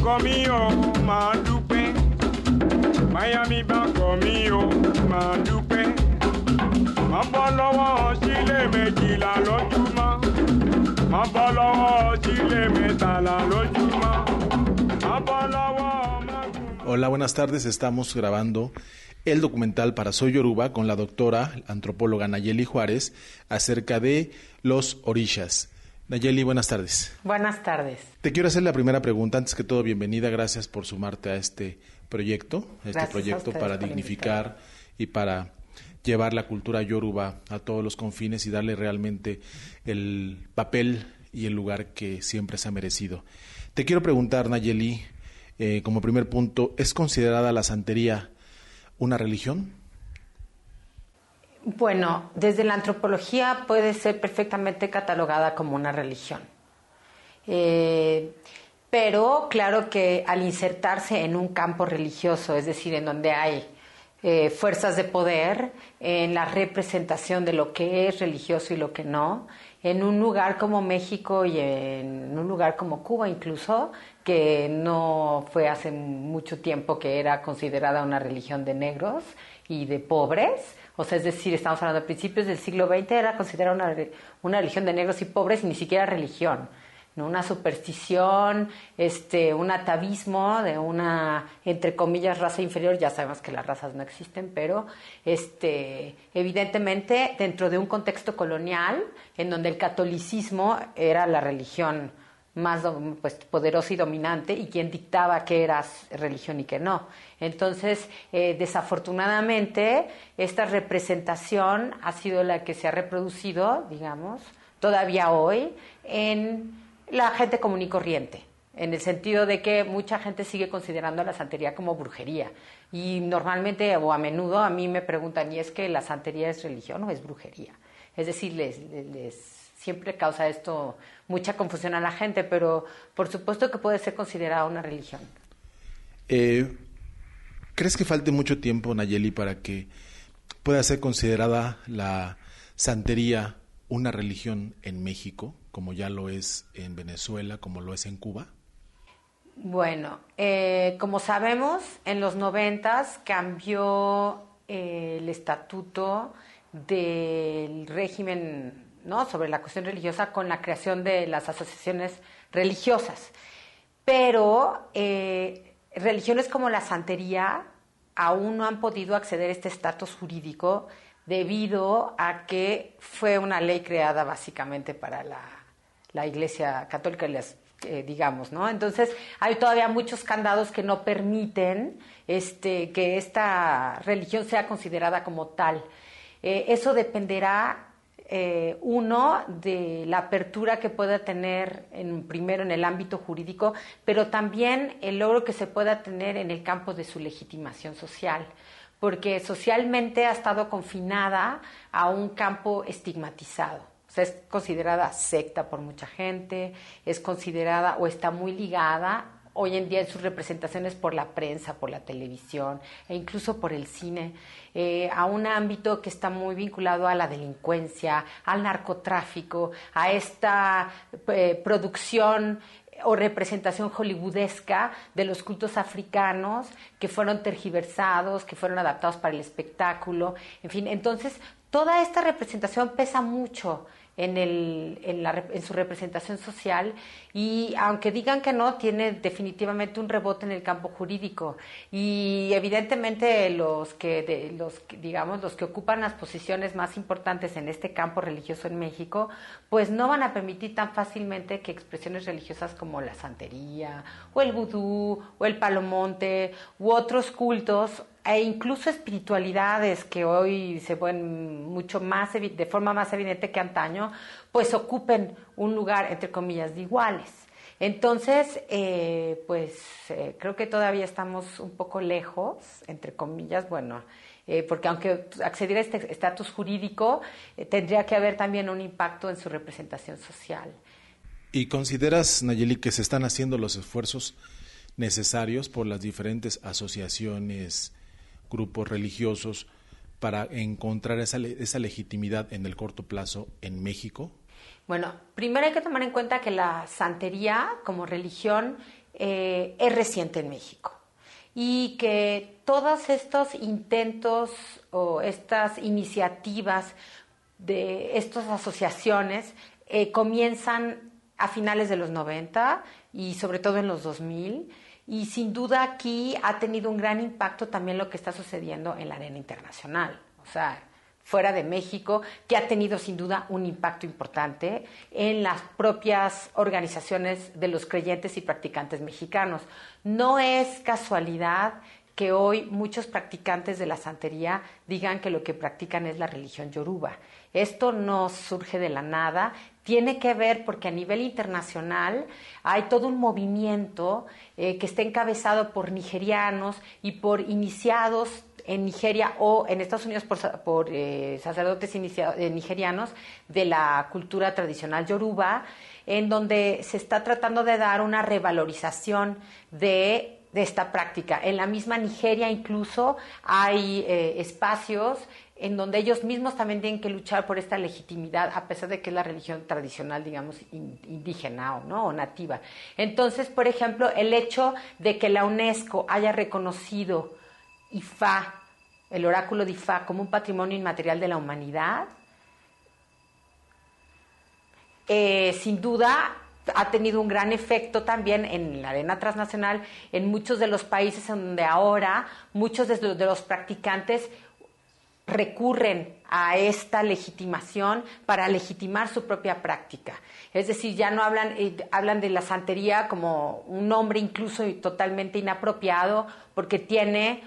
mi o máa dúpẹ́. Miami bá kọ̀ mí o máa dúpẹ́. Má bọ́ lọ́wọ́ sílé méjìlá lójúmọ́. Má bọ́ lọ́wọ́ sílé mẹ́tàlá lójúmọ́. Má bọ́ lọ́wọ́ mágùn. Hola, buenas tardes. Estamos grabando el documental para Soy Yoruba con la doctora antropóloga Nayeli Juárez acerca de los orishas. Nayeli, buenas tardes. Buenas tardes. Te quiero hacer la primera pregunta. Antes que todo, bienvenida. Gracias por sumarte a este proyecto. Para dignificar y para llevar la cultura yoruba a todos los confines y darle realmente el papel y el lugar que siempre se ha merecido. Te quiero preguntar, Nayeli, como primer punto, ¿es considerada la santería una religión? Bueno, desde la antropología puede ser perfectamente catalogada como una religión. Pero claro que al insertarse en un campo religioso, es decir, en donde hay fuerzas de poder, en la representación de lo que es religioso y lo que no, en un lugar como México y en un lugar como Cuba incluso, que no fue hace mucho tiempo que era considerada una religión de negros y de pobres, o sea, es decir, estamos hablando de principios del siglo XX, era considerada una religión de negros y pobres y ni siquiera religión, ¿no? Una superstición, un atavismo de una, entre comillas, raza inferior. Ya sabemos que las razas no existen, pero evidentemente dentro de un contexto colonial en donde el catolicismo era la religión más poderosa y dominante y quien dictaba qué era religión y qué no. Entonces, desafortunadamente, esta representación ha sido la que se ha reproducido, digamos, todavía hoy en la gente común y corriente, en el sentido de que mucha gente sigue considerando a la santería como brujería. Y normalmente o a menudo a mí me preguntan, ¿y es que la santería es religión o es brujería? Es decir, les siempre causa esto mucha confusión a la gente, pero por supuesto que puede ser considerada una religión. ¿Crees que falte mucho tiempo, Nayeli, para que pueda ser considerada la santería una religión en México, como ya lo es en Venezuela, como lo es en Cuba? Bueno, como sabemos, en los 90s cambió el estatuto del régimen, ¿no?, sobre la cuestión religiosa con la creación de las asociaciones religiosas. Pero religiones como la santería aún no han podido acceder a este estatus jurídico debido a que fue una ley creada básicamente para la Iglesia Católica, digamos, ¿no? Entonces hay todavía muchos candados que no permiten que esta religión sea considerada como tal. Eso dependerá uno de la apertura que pueda tener primero en el ámbito jurídico, pero también el logro que se pueda tener en el campo de su legitimación social, porque socialmente ha estado confinada a un campo estigmatizado. O sea, es considerada secta por mucha gente, es considerada o está muy ligada hoy en día en sus representaciones por la prensa, por la televisión e incluso por el cine, a un ámbito que está muy vinculado a la delincuencia, al narcotráfico, a esta producción o representación hollywoodesca de los cultos africanos que fueron tergiversados, que fueron adaptados para el espectáculo, en fin. Entonces, toda esta representación pesa mucho en su representación social, y aunque digan que no, tiene definitivamente un rebote en el campo jurídico, y evidentemente los que ocupan las posiciones más importantes en este campo religioso en México, pues no van a permitir tan fácilmente que expresiones religiosas como la santería o el vudú o el palomonte u otros cultos e incluso espiritualidades que hoy se ven mucho más de forma más evidente que antaño, pues ocupen un lugar entre comillas de iguales. Entonces, creo que todavía estamos un poco lejos, entre comillas, porque aunque acceder a este estatus jurídico, tendría que haber también un impacto en su representación social. ¿Y consideras, Nayeli, que se están haciendo los esfuerzos necesarios por las diferentes asociaciones, grupos religiosos, para encontrar esa legitimidad en el corto plazo en México? Bueno, primero hay que tomar en cuenta que la santería como religión es reciente en México y que todos estos intentos o estas iniciativas de estas asociaciones comienzan a finales de los 90 y sobre todo en los 2000, y sin duda aquí ha tenido un gran impacto también lo que está sucediendo en la arena internacional, o sea, fuera de México, que ha tenido sin duda un impacto importante en las propias organizaciones de los creyentes y practicantes mexicanos. No es casualidad que hoy muchos practicantes de la santería digan que lo que practican es la religión yoruba. Esto no surge de la nada, tiene que ver porque a nivel internacional hay todo un movimiento que está encabezado por nigerianos y por iniciados en Nigeria o en Estados Unidos por sacerdotes nigerianos de la cultura tradicional yoruba, en donde se está tratando de dar una revalorización de esta práctica. En la misma Nigeria incluso hay espacios en donde ellos mismos también tienen que luchar por esta legitimidad, a pesar de que es la religión tradicional, digamos, indígena o nativa. Entonces, por ejemplo, el hecho de que la UNESCO haya reconocido Ifá, el oráculo de Ifá, como un patrimonio inmaterial de la humanidad, sin duda ha tenido un gran efecto también en la arena transnacional, en muchos de los países en donde ahora muchos de los practicantes recurren a esta legitimación para legitimar su propia práctica. Es decir, ya no hablan de la santería como un nombre incluso totalmente inapropiado porque tiene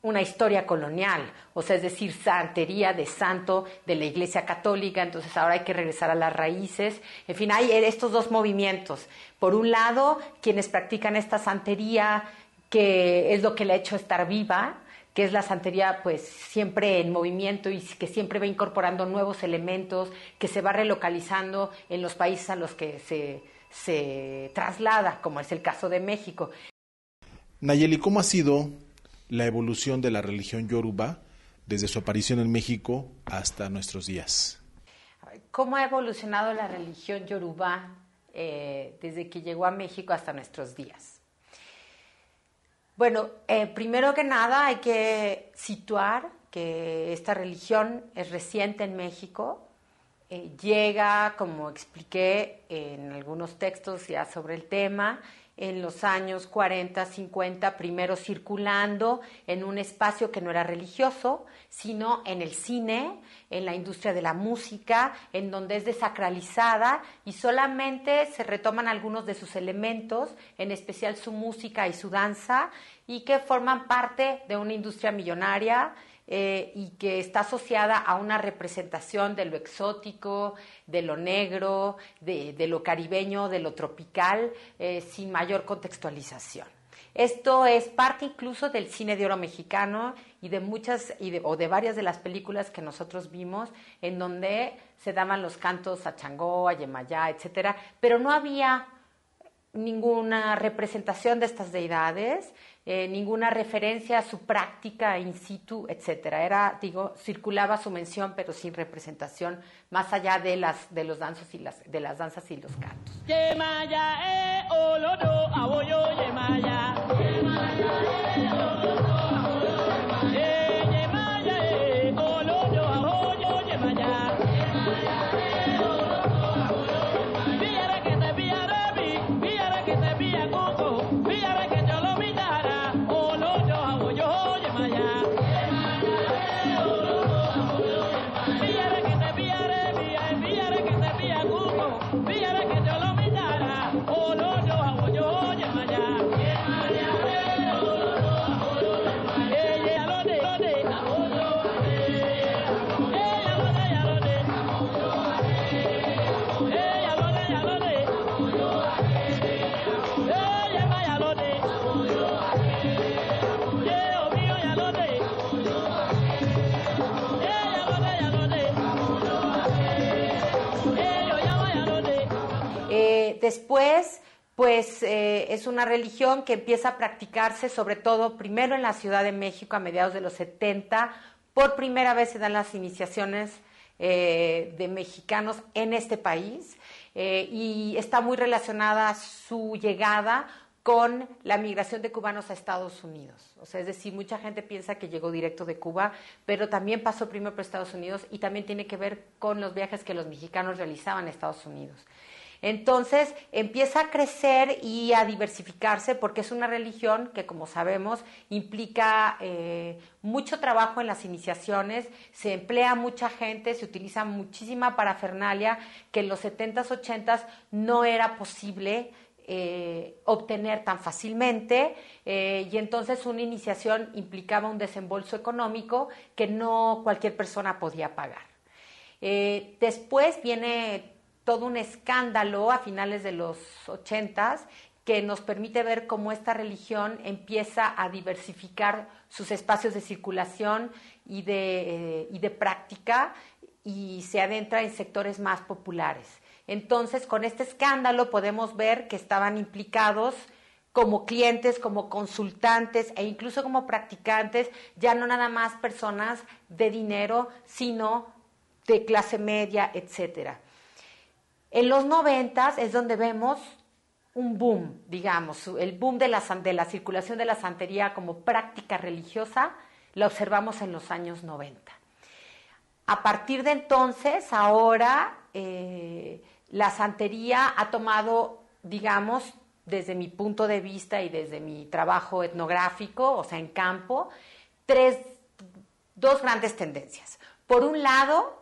una historia colonial, o sea, es decir, santería de santo de la Iglesia Católica, entonces ahora hay que regresar a las raíces. En fin, hay estos dos movimientos. Por un lado, quienes practican esta santería, que es lo que le ha hecho estar viva, que es la santería pues siempre en movimiento y que siempre va incorporando nuevos elementos, que se va relocalizando en los países a los que se traslada, como es el caso de México. Nayeli, ¿cómo ha sido la evolución de la religión yoruba desde su aparición en México hasta nuestros días? ¿Cómo ha evolucionado la religión yoruba desde que llegó a México hasta nuestros días? Bueno, primero que nada hay que situar que esta religión es reciente en México. Llega, como expliqué en algunos textos ya sobre el tema, en los años 40, 50, primero circulando en un espacio que no era religioso, sino en el cine, en la industria de la música, en donde es desacralizada y solamente se retoman algunos de sus elementos, en especial su música y su danza, y que forman parte de una industria millonaria y que está asociada a una representación de lo exótico, de lo negro, de lo caribeño, de lo tropical, sin mayor contextualización. Esto es parte incluso del cine de oro mexicano y de muchas o de varias de las películas que nosotros vimos en donde se daban los cantos a Changó, a Yemayá, etcétera, pero no había ninguna representación de estas deidades, ninguna referencia a su práctica in situ, etcétera. Circulaba su mención, pero sin representación, más allá de los danzas y las danzas y los cantos. Yemaya, olodo, aboyo, Yemaya. Después, pues es una religión que empieza a practicarse sobre todo primero en la Ciudad de México a mediados de los 70. Por primera vez se dan las iniciaciones de mexicanos en este país, y está muy relacionada su llegada con la migración de cubanos a Estados Unidos. O sea, es decir, mucha gente piensa que llegó directo de Cuba, pero también pasó primero por Estados Unidos y también tiene que ver con los viajes que los mexicanos realizaban a Estados Unidos. Entonces empieza a crecer y a diversificarse porque es una religión que, como sabemos, implica mucho trabajo en las iniciaciones, se emplea mucha gente, se utiliza muchísima parafernalia que en los 70s, 80s no era posible obtener tan fácilmente, y entonces una iniciación implicaba un desembolso económico que no cualquier persona podía pagar. Después viene todo un escándalo a finales de los 80s que nos permite ver cómo esta religión empieza a diversificar sus espacios de circulación y de práctica y se adentra en sectores más populares. Entonces, con este escándalo podemos ver que estaban implicados como clientes, como consultantes e incluso como practicantes, ya no nada más personas de dinero, sino de clase media, etcétera. En los 90s es donde vemos un boom, digamos, el boom de la circulación de la santería como práctica religiosa, la observamos en los años 90. A partir de entonces, ahora, la santería ha tomado, digamos, desde mi punto de vista y desde mi trabajo etnográfico, o sea, en campo, dos grandes tendencias. Por un lado,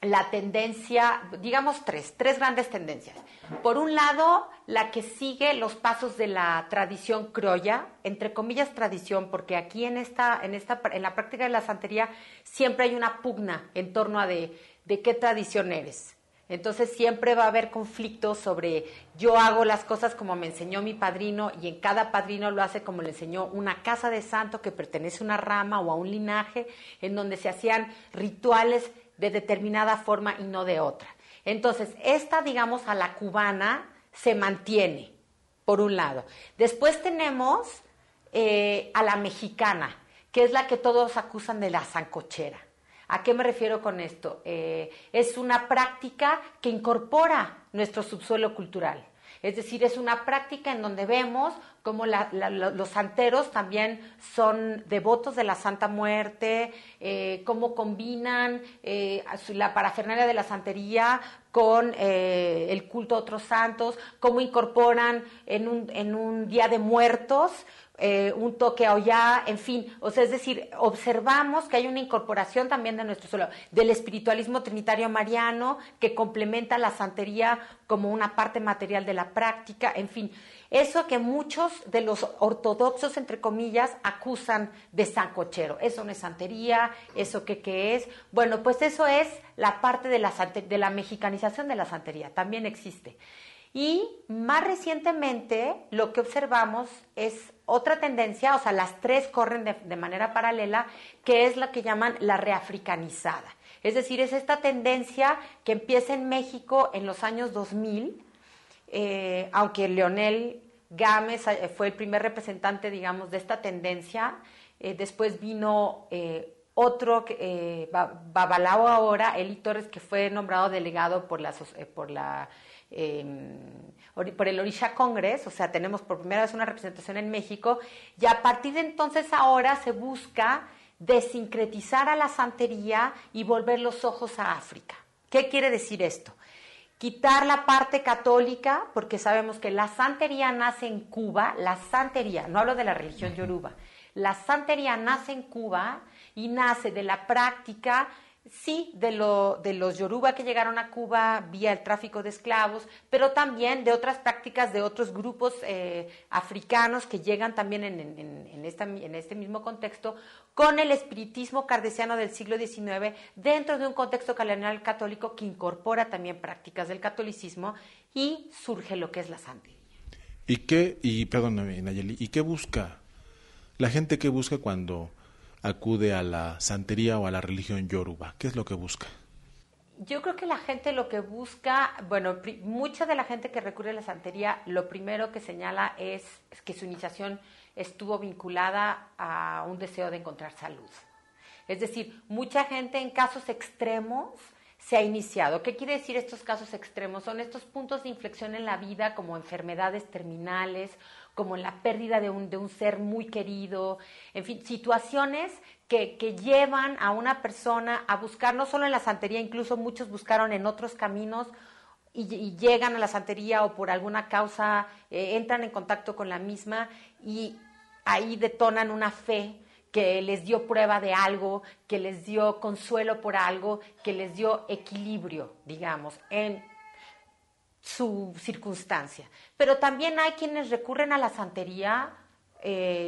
la tendencia, digamos tres grandes tendencias. Por un lado, la que sigue los pasos de la tradición criolla, entre comillas tradición, porque aquí en la práctica de la santería siempre hay una pugna en torno a de qué tradición eres. Entonces siempre va a haber conflictos sobre yo hago las cosas como me enseñó mi padrino y en cada padrino lo hace como le enseñó una casa de santo que pertenece a una rama o a un linaje en donde se hacían rituales de determinada forma y no de otra. Entonces, esta, digamos, a la cubana se mantiene, por un lado. Después tenemos a la mexicana, que es la que todos acusan de la sancochera. ¿A qué me refiero con esto? Es una práctica que incorpora nuestro subsuelo cultural. Es decir, es una práctica en donde vemos cómo los santeros también son devotos de la Santa Muerte, cómo combinan la parafernalia de la santería con el culto a otros santos, cómo incorporan en un Día de Muertos un toque a Ollá, en fin, o sea, es decir, observamos que hay una incorporación también de nuestro suelo, del espiritualismo trinitario mariano, que complementa la santería como una parte material de la práctica, en fin, eso que muchos de los ortodoxos, entre comillas, acusan de sancochero. Eso no es santería, ¿eso qué es? Bueno, pues eso es la parte de la mexicanización de la santería, también existe. Y más recientemente lo que observamos es otra tendencia, o sea, las tres corren de manera paralela, que es la que llaman la reafricanizada. Es decir, es esta tendencia que empieza en México en los años 2000, aunque Leonel Gámez fue el primer representante, digamos, de esta tendencia. Después vino otro, Babalao ahora, Eli Torres, que fue nombrado delegado por el Orisha Congress, o sea, tenemos por primera vez una representación en México, y a partir de entonces ahora se busca desincretizar a la santería y volver los ojos a África. ¿Qué quiere decir esto? Quitar la parte católica, porque sabemos que la santería nace en Cuba, la santería, no hablo de la religión yoruba, la santería nace en Cuba y nace de la práctica, sí, de los yoruba que llegaron a Cuba vía el tráfico de esclavos, pero también de otras prácticas de otros grupos africanos que llegan también en este mismo contexto, con el espiritismo kardeciano del siglo XIX, dentro de un contexto colonial católico que incorpora también prácticas del catolicismo, y surge lo que es la santería. Perdóname, Nayeli, ¿y qué busca la gente? ¿Qué busca cuando acude a la santería o a la religión yoruba? ¿Qué es lo que busca? Yo creo que la gente lo que busca, bueno, mucha de la gente que recurre a la santería, lo primero que señala es que su iniciación estuvo vinculada a un deseo de encontrar salud. Es decir, mucha gente en casos extremos se ha iniciado. ¿Qué quiere decir estos casos extremos? Son estos puntos de inflexión en la vida, como enfermedades terminales, como la pérdida de un ser muy querido, en fin, situaciones que llevan a una persona a buscar, no solo en la santería, incluso muchos buscaron en otros caminos y llegan a la santería o por alguna causa entran en contacto con la misma y ahí detonan una fe que les dio prueba de algo, que les dio consuelo por algo, que les dio equilibrio, digamos, en su circunstancia. Pero también hay quienes recurren a la santería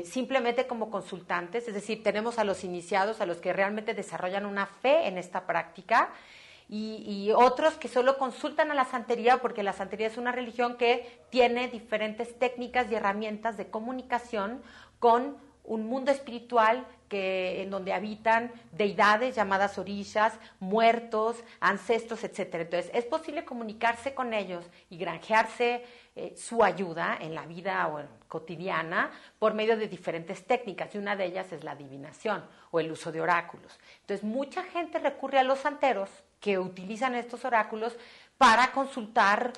simplemente como consultantes, es decir, tenemos a los iniciados, a los que realmente desarrollan una fe en esta práctica, y otros que solo consultan a la santería porque la santería es una religión que tiene diferentes técnicas y herramientas de comunicación con un mundo espiritual en donde habitan deidades llamadas orishas, muertos, ancestros, etcétera. Entonces, es posible comunicarse con ellos y granjearse su ayuda en la vida cotidiana por medio de diferentes técnicas, y una de ellas es la adivinación o el uso de oráculos. Entonces, mucha gente recurre a los santeros que utilizan estos oráculos para consultar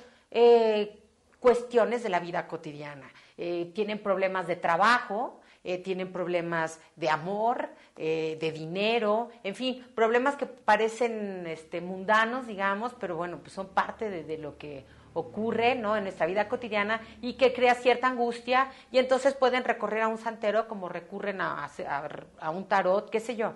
cuestiones de la vida cotidiana. Tienen problemas de trabajo, tienen problemas de amor, de dinero, en fin, problemas que parecen mundanos, digamos, pero bueno, pues son parte de lo que ocurre, ¿no?, en nuestra vida cotidiana y que crea cierta angustia, y entonces pueden recurrir a un santero como recurren a un tarot, qué sé yo.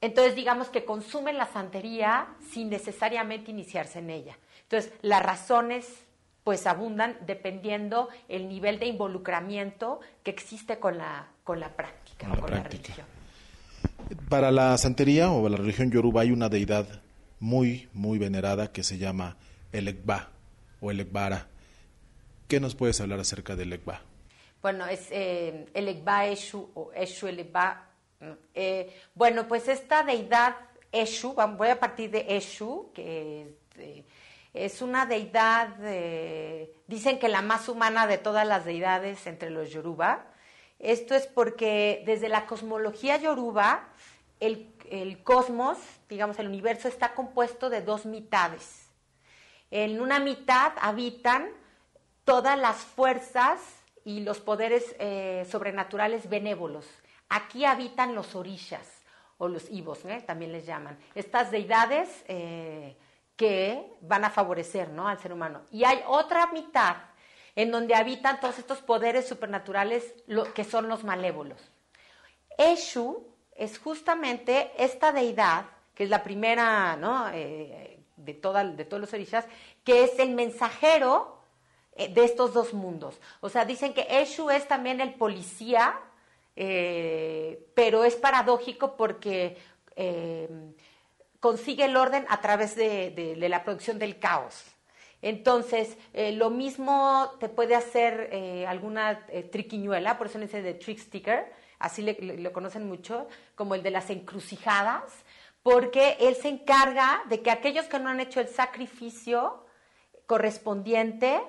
Entonces, digamos que consumen la santería sin necesariamente iniciarse en ella. Entonces, las razones pues abundan dependiendo el nivel de involucramiento que existe con la práctica, con la religión. Para la santería o la religión yoruba hay una deidad muy, muy venerada que se llama el Egba o el Egbara. ¿Qué nos puedes hablar acerca del Egba? Bueno, es el Egba Eshu o Eshu el Egba. Bueno, pues esta deidad Eshu, voy a partir de Eshu, que es una deidad, dicen que la más humana de todas las deidades entre los yoruba. Esto es porque desde la cosmología yoruba, el cosmos, digamos el universo, está compuesto de dos mitades. En una mitad habitan todas las fuerzas y los poderes sobrenaturales benévolos. Aquí habitan los orishas o los ibos, también les llaman. Estas deidades que van a favorecer, ¿no?, al ser humano. Y hay otra mitad en donde habitan todos estos poderes supernaturales que son los malévolos. Eshu es justamente esta deidad, que es la primera, ¿no?, de todos los orishas, que es el mensajero de estos dos mundos. O sea, dicen que Eshu es también el policía, pero es paradójico porque consigue el orden a través de la producción del caos. Entonces, lo mismo te puede hacer alguna triquiñuela, por eso le dicen de trick sticker, así lo conocen mucho, como el de las encrucijadas, porque él se encarga de que aquellos que no han hecho el sacrificio correspondiente,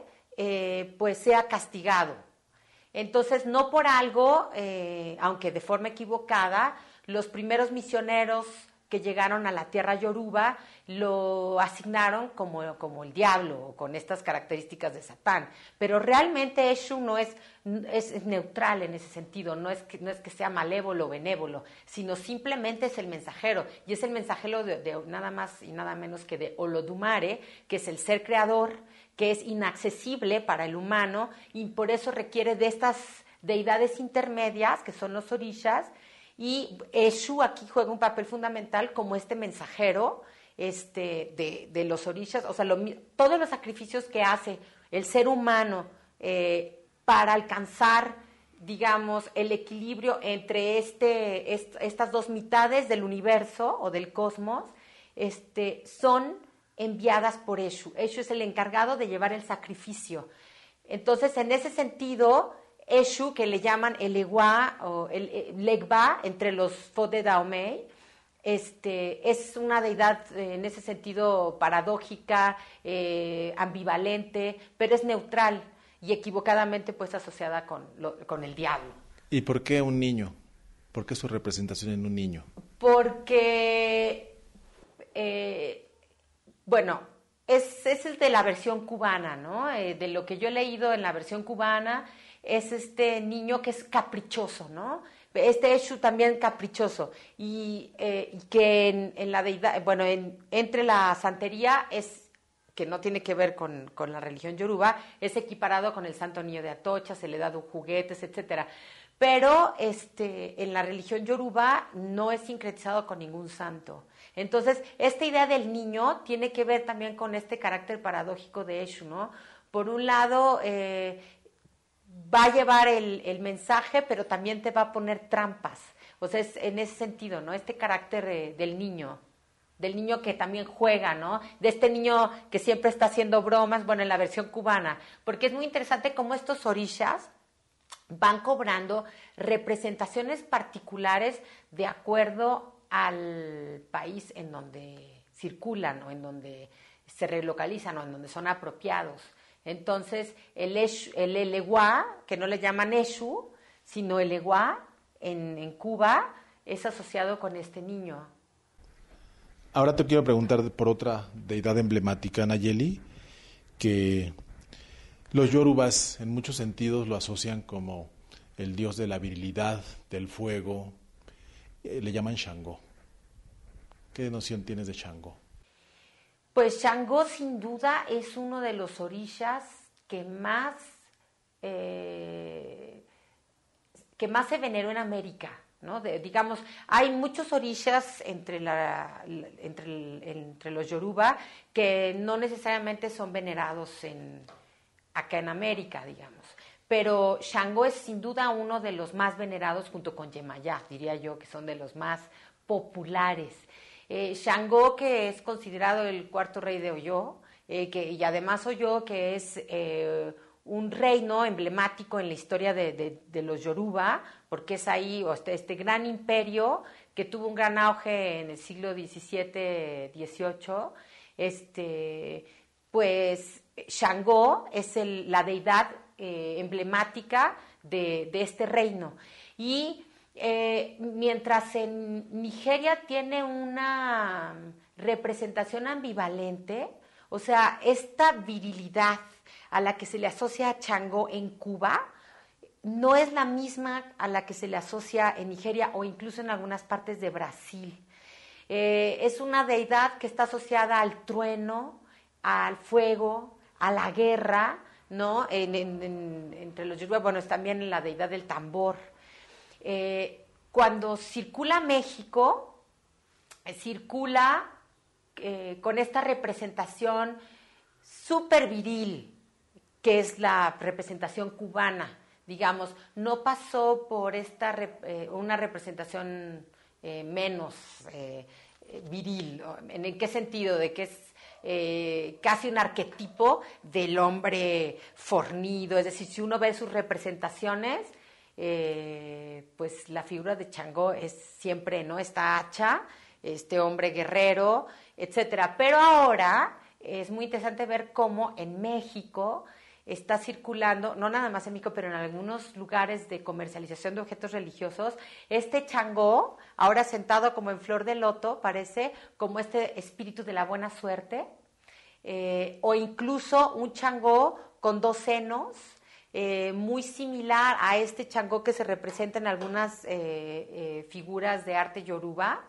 pues sea castigado. Entonces, no por algo, aunque de forma equivocada, los primeros misioneros que llegaron a la tierra yoruba lo asignaron como el diablo, con estas características de Satán. Pero realmente Eshu no es neutral en ese sentido, no es que sea malévolo o benévolo, sino simplemente es el mensajero, y es el mensajero de nada más y nada menos que de Olodumare, que es el ser creador, que es inaccesible para el humano, y por eso requiere de estas deidades intermedias, que son los orishas, y Eshu aquí juega un papel fundamental como este mensajero de los orishas. O sea, todos los sacrificios que hace el ser humano para alcanzar, digamos, el equilibrio entre estas dos mitades del universo o del cosmos, son enviadas por Eshu. Eshu es el encargado de llevar el sacrificio. Entonces, en ese sentido, Eshu, que le llaman el Egwa o el Legba entre los Fo de Dahomey, es una deidad en ese sentido paradójica, ambivalente, pero es neutral y equivocadamente pues asociada con el diablo. ¿Y por qué un niño? ¿Por qué su representación en un niño? Porque, bueno, es el de la versión cubana, ¿no? De lo que yo he leído en la versión cubana, es este niño que es caprichoso, ¿no? Este Eshu también caprichoso, y que en la deidad, bueno, entre la santería es, que no tiene que ver con la religión yoruba, es equiparado con el Santo Niño de Atocha, se le da juguetes, etcétera. Pero en la religión yoruba no es sincretizado con ningún santo. Entonces, esta idea del niño tiene que ver también con este carácter paradójico de Eshu, ¿no? Por un lado, va a llevar el mensaje, pero también te va a poner trampas. O sea, es en ese sentido, ¿no? Este carácter del niño que también juega, ¿no? De este niño que siempre está haciendo bromas, bueno, en la versión cubana. Porque es muy interesante cómo estos orishas van cobrando representaciones particulares de acuerdo al país en donde circulan o en donde se relocalizan o en donde son apropiados. Entonces, el Eleguá, que no le llaman Eshu, sino Eleguá, en Cuba, es asociado con este niño. Ahora te quiero preguntar por otra deidad emblemática, Nayeli, que los yorubas en muchos sentidos lo asocian como el dios de la virilidad, del fuego, le llaman Shango. ¿Qué noción tienes de Shango? Pues Shango sin duda es uno de los orishas que más se veneró en América, ¿no? Digamos, hay muchos orishas entre los yoruba que no necesariamente son venerados acá en América, digamos. Pero Shango es sin duda uno de los más venerados junto con Yemayá, diría yo, que son de los más populares. Shango, que es considerado el cuarto rey de Oyo, y además Oyo, que es un reino emblemático en la historia de los Yoruba, porque es ahí este gran imperio que tuvo un gran auge en el siglo XVII, XVIII, pues Shango es la deidad emblemática de este reino. Y mientras en Nigeria tiene una representación ambivalente, o sea, esta virilidad a la que se le asocia a Shango en Cuba no es la misma a la que se le asocia en Nigeria o incluso en algunas partes de Brasil. Es una deidad que está asociada al trueno, al fuego, a la guerra, ¿no? Entre los yoruba, bueno, es también la deidad del tambor. Cuando circula México, circula con esta representación súper viril, que es la representación cubana, digamos, no pasó por una representación menos viril. ¿En qué sentido? De que es casi un arquetipo del hombre fornido, es decir, si uno ve sus representaciones, pues la figura de Shango es siempre, ¿no? Esta hacha, este hombre guerrero, etcétera. Pero ahora es muy interesante ver cómo en México está circulando, no nada más en México, pero en algunos lugares de comercialización de objetos religiosos, este Shango, ahora sentado como en flor de loto, parece como este espíritu de la buena suerte, o incluso un Shango con dos senos, muy similar a este Shango que se representa en algunas figuras de arte yoruba,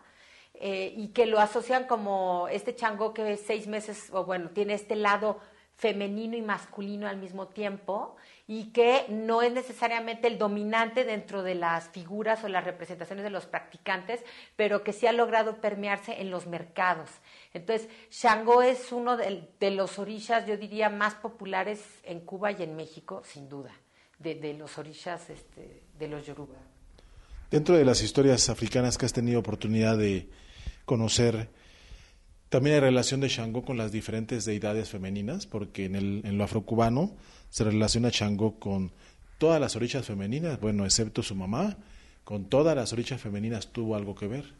y que lo asocian como este Shango que es 6 meses, o bueno, tiene este lado femenino y masculino al mismo tiempo, y que no es necesariamente el dominante dentro de las figuras o las representaciones de los practicantes, pero que sí ha logrado permearse en los mercados. Entonces, Shango es uno de los orishas, yo diría, más populares en Cuba y en México, sin duda, de los orishas de los yoruba. Dentro de las historias africanas que has tenido oportunidad de conocer, también hay relación de Shango con las diferentes deidades femeninas, porque en lo afrocubano se relaciona Shango con todas las orishas femeninas, bueno, excepto su mamá, con todas las orishas femeninas tuvo algo que ver.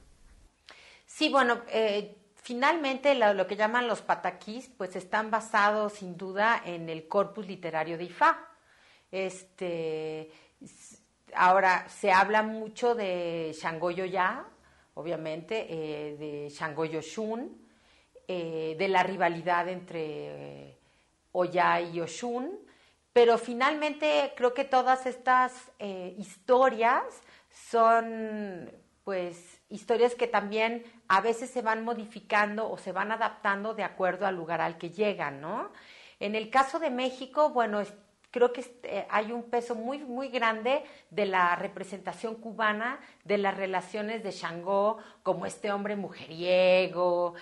Sí, bueno, finalmente lo que llaman los pataquís, pues están basados sin duda en el corpus literario de Ifá. ahora, se habla mucho de Shango Yoya, obviamente, de Shango Yoshun, de la rivalidad entre Oya y Oshun, pero finalmente creo que todas estas historias son pues historias que también a veces se van modificando o se van adaptando de acuerdo al lugar al que llegan, ¿no? En el caso de México, bueno, creo que hay un peso muy, muy grande de la representación cubana, de las relaciones de Shango como este hombre mujeriego,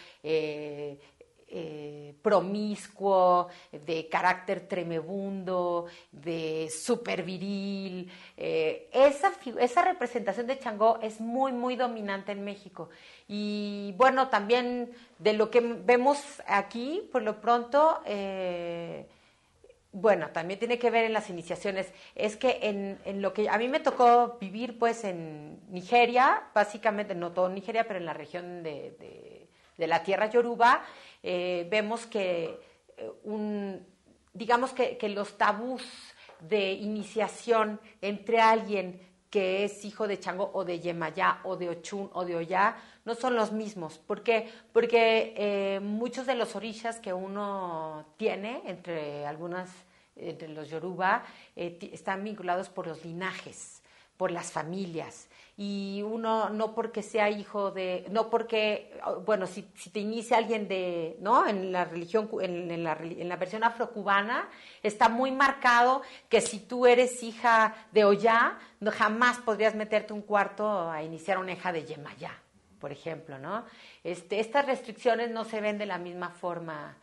promiscuo, de carácter tremebundo, de súper viril. Esa representación de Shango es muy, muy dominante en México. Y bueno, también de lo que vemos aquí, por lo pronto, bueno, también tiene que ver en las iniciaciones. Es que en lo que a mí me tocó vivir, pues, en Nigeria, básicamente, no todo Nigeria, pero en la región de la tierra yoruba, vemos que digamos que los tabús de iniciación entre alguien que es hijo de Shango o de Yemayá o de Ochun o de Oya no son los mismos. ¿Por qué? Porque muchos de los orishas que uno tiene entre los yoruba están vinculados por los linajes, por las familias. Y uno no porque sea hijo no porque, bueno, si te inicia alguien ¿no? En la religión, en la versión afrocubana, está muy marcado que si tú eres hija de Oya, no, jamás podrías meterte un cuarto a iniciar una hija de Yemayá, por ejemplo, ¿no? Estas restricciones no se ven de la misma forma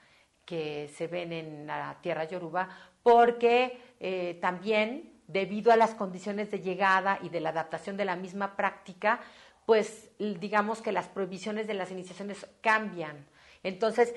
que se ven en la tierra yoruba, porque también, debido a las condiciones de llegada y de la adaptación de la misma práctica, pues digamos que las prohibiciones de las iniciaciones cambian. Entonces,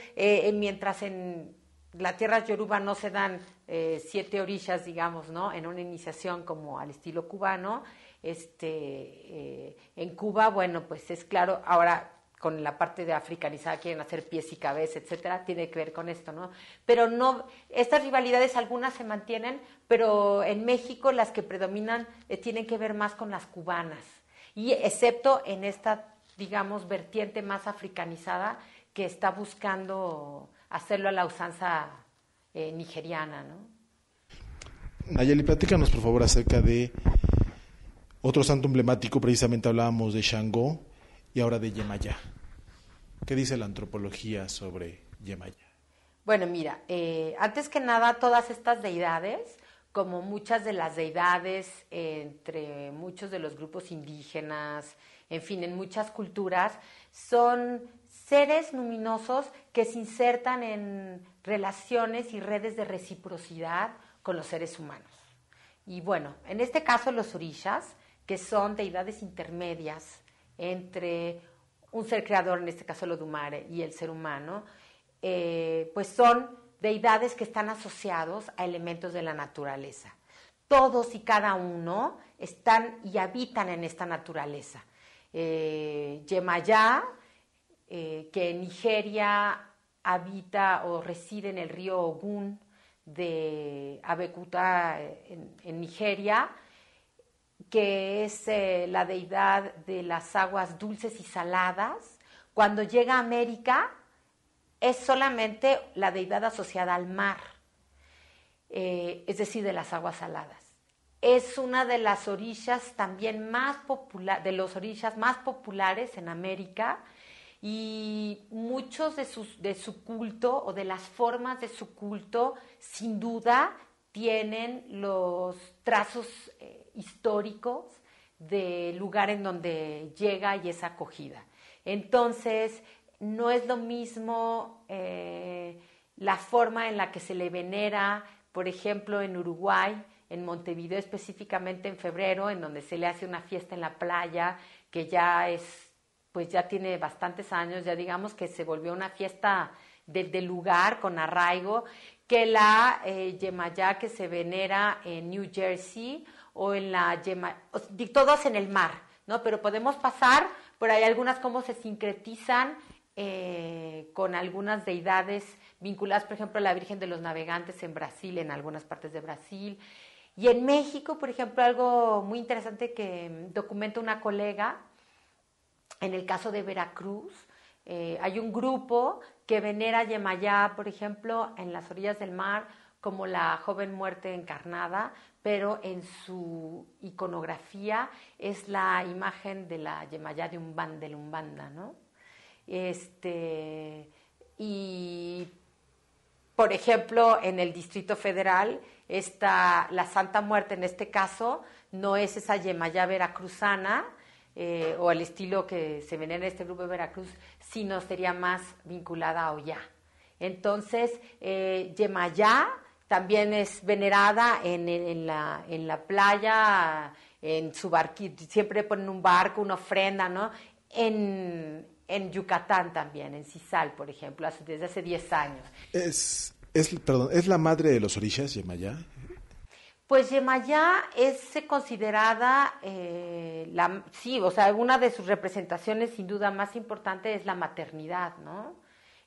mientras en la tierra yoruba no se dan 7 orishas, digamos, ¿no? En una iniciación como al estilo cubano, en Cuba, bueno, pues es claro, ahora con la parte de africanizada quieren hacer pies y cabeza, etcétera, tiene que ver con esto, ¿no? Pero no, estas rivalidades algunas se mantienen, pero en México las que predominan tienen que ver más con las cubanas, y excepto en esta, digamos, vertiente más africanizada que está buscando hacerlo a la usanza nigeriana, ¿no? Nayeli, platícanos por favor acerca de otro santo emblemático. Precisamente hablábamos de Shango y ahora de Yemayá. ¿Qué dice la antropología sobre Yemayá? Bueno, mira, antes que nada, todas estas deidades, como muchas de las deidades entre muchos de los grupos indígenas, en fin, en muchas culturas, son seres luminosos que se insertan en relaciones y redes de reciprocidad con los seres humanos. Y bueno, en este caso los orishas, que son deidades intermedias entre un ser creador, en este caso el Odumare, y el ser humano, pues son deidades que están asociados a elementos de la naturaleza. Todos y cada uno están y habitan en esta naturaleza. Yemayá, que en Nigeria habita o reside en el río Ogun de Abeokuta en Nigeria, que es la deidad de las aguas dulces y saladas. Cuando llega a América es solamente la deidad asociada al mar, es decir, de las aguas saladas. Es una de las orishas también de los orishas más populares en América, y muchos de su culto o de las formas de su culto sin duda tienen los trazos históricos del lugar en donde llega y es acogida. Entonces, no es lo mismo la forma en la que se le venera, por ejemplo, en Uruguay, en Montevideo específicamente en febrero, en donde se le hace una fiesta en la playa, que ya pues ya tiene bastantes años, ya digamos que se volvió una fiesta del lugar con arraigo, que la Yemayá que se venera en New Jersey o en la todos en el mar, ¿no? Pero podemos pasar por ahí algunas cómo se sincretizan con algunas deidades vinculadas, por ejemplo, a la Virgen de los Navegantes en Brasil, en algunas partes de Brasil. Y en México, por ejemplo, algo muy interesante que documenta una colega, en el caso de Veracruz, hay un grupo que venera a Yemayá, por ejemplo, en las orillas del mar, como la joven muerte encarnada, pero en su iconografía es la imagen de la Yemayá de la Umbanda, ¿no? Y, por ejemplo, en el Distrito Federal, la Santa Muerte, en este caso, no es esa Yemayá veracruzana, o el estilo que se venera en este grupo de Veracruz, sino sería más vinculada a Ollá. Entonces, Yemayá también es venerada en la playa, en su barquito, siempre ponen un barco, una ofrenda, ¿no? En Yucatán también, en Cizal, por ejemplo, desde hace 10 años. ¿Es la madre de los orishas, Yemayá? Pues Yemayá es considerada, una de sus representaciones sin duda más importante es la maternidad, ¿no?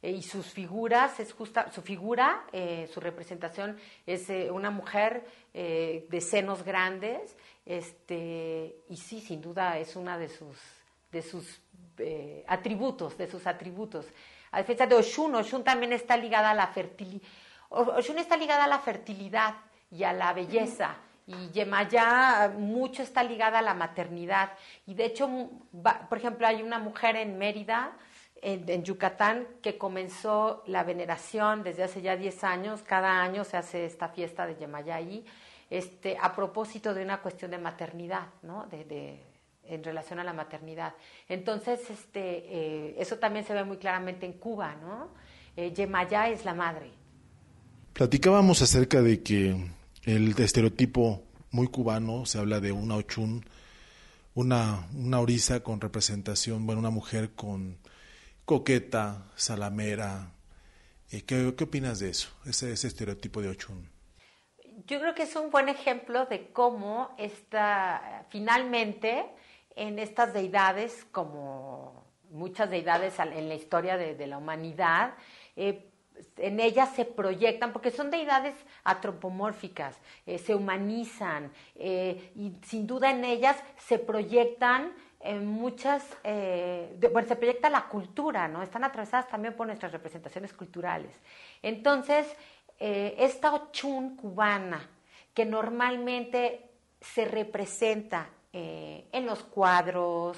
Y sus figuras, su representación es una mujer de senos grandes, y sí, sin duda es una de sus atributos, A diferencia de Oshun también está ligada a la fertilidad. Oshun está ligada a la fertilidad y a la belleza, y Yemayá mucho está ligada a la maternidad. Y de hecho, por ejemplo, hay una mujer en Mérida, en Yucatán, que comenzó la veneración desde hace ya 10 años. Cada año se hace esta fiesta de Yemayá ahí, a propósito de una cuestión de maternidad, ¿no? En relación a la maternidad. Entonces, eso también se ve muy claramente en Cuba, ¿no? Yemayá es la madre. Platicábamos acerca de que el estereotipo muy cubano, se habla de una Ochun, una orisa con representación, una mujer con coqueta, salamera. ¿Qué opinas de eso, ese estereotipo de Ochun? Yo creo que es un buen ejemplo de cómo finalmente en estas deidades, como muchas deidades en la historia de la humanidad, en ellas se proyectan, porque son deidades antropomórficas, se humanizan, y sin duda en ellas se proyectan se proyecta la cultura, ¿no? Están atravesadas también por nuestras representaciones culturales. Entonces, esta Ochun cubana, que normalmente se representa en los cuadros,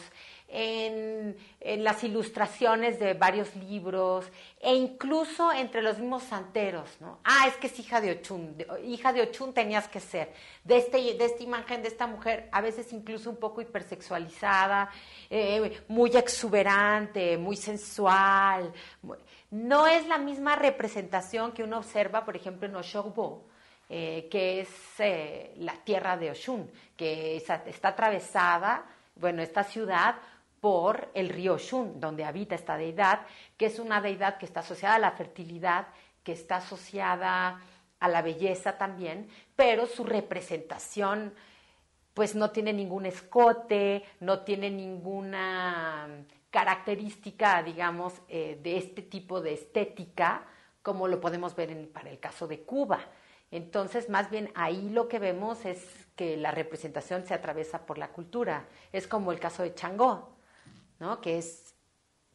en las ilustraciones de varios libros, e incluso entre los mismos santeros, ¿no? Es que es hija de Ochun tenías que ser, de esta imagen de esta mujer, a veces incluso un poco hipersexualizada, muy exuberante, muy sensual. No es la misma representación que uno observa, por ejemplo, en Oshogbo, que es la tierra de Oshun, que está atravesada, esta ciudad, por el río Oshun, donde habita esta deidad, que es una deidad que está asociada a la fertilidad, que está asociada a la belleza también, pero su representación pues no tiene ningún escote, no tiene ninguna característica, digamos, de este tipo de estética, como lo podemos ver para el caso de Cuba. Entonces, más bien ahí lo que vemos es que la representación se atraviesa por la cultura. Es como el caso de Changó, ¿no? Que es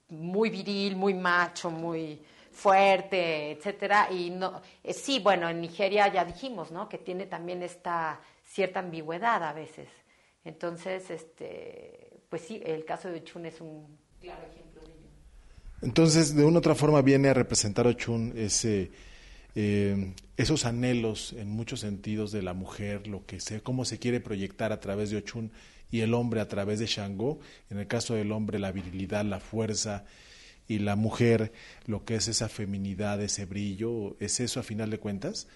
muy viril, muy macho, muy fuerte, etcétera. Y en Nigeria ya dijimos, ¿no? Que tiene también esta cierta ambigüedad a veces. Entonces, pues sí, el caso de Ochun es un claro ejemplo de ello. Entonces, de una u otra forma viene a representar Ochun esos anhelos en muchos sentidos de la mujer, cómo se quiere proyectar a través de Ochun, y el hombre a través de Shango. En el caso del hombre, la virilidad, la fuerza, y la mujer, lo que es esa feminidad, ese brillo. ¿Es eso a final de cuentas?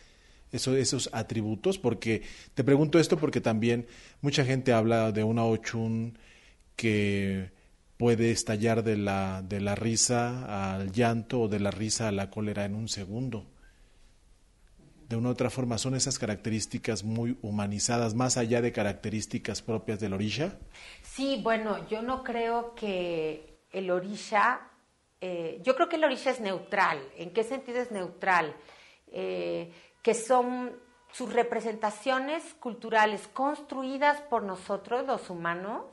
Esos atributos. Porque te pregunto esto porque también mucha gente habla de una Ochun que puede estallar de la risa al llanto, o de la risa a la cólera en un segundo. De una u otra forma, ¿son esas características muy humanizadas, más allá de características propias del orisha? Sí, yo no creo que el orisha, yo creo que el orisha es neutral. ¿En qué sentido es neutral? Que son sus representaciones culturales construidas por nosotros, los humanos,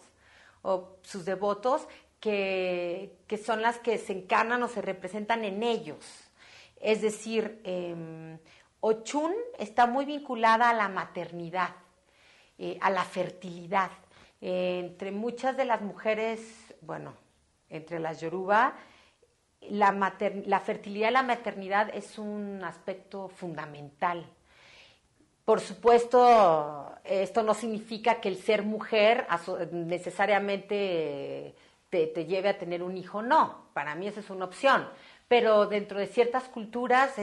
o sus devotos, que son las que se encarnan o se representan en ellos. Es decir, Ochun está muy vinculada a la maternidad, a la fertilidad. Entre muchas de las mujeres, bueno, entre las Yoruba, la fertilidad y la maternidad es un aspecto fundamental. Por supuesto, esto no significa que el ser mujer necesariamente te lleve a tener un hijo, no. Para mí esa es una opción. Pero dentro de ciertas culturas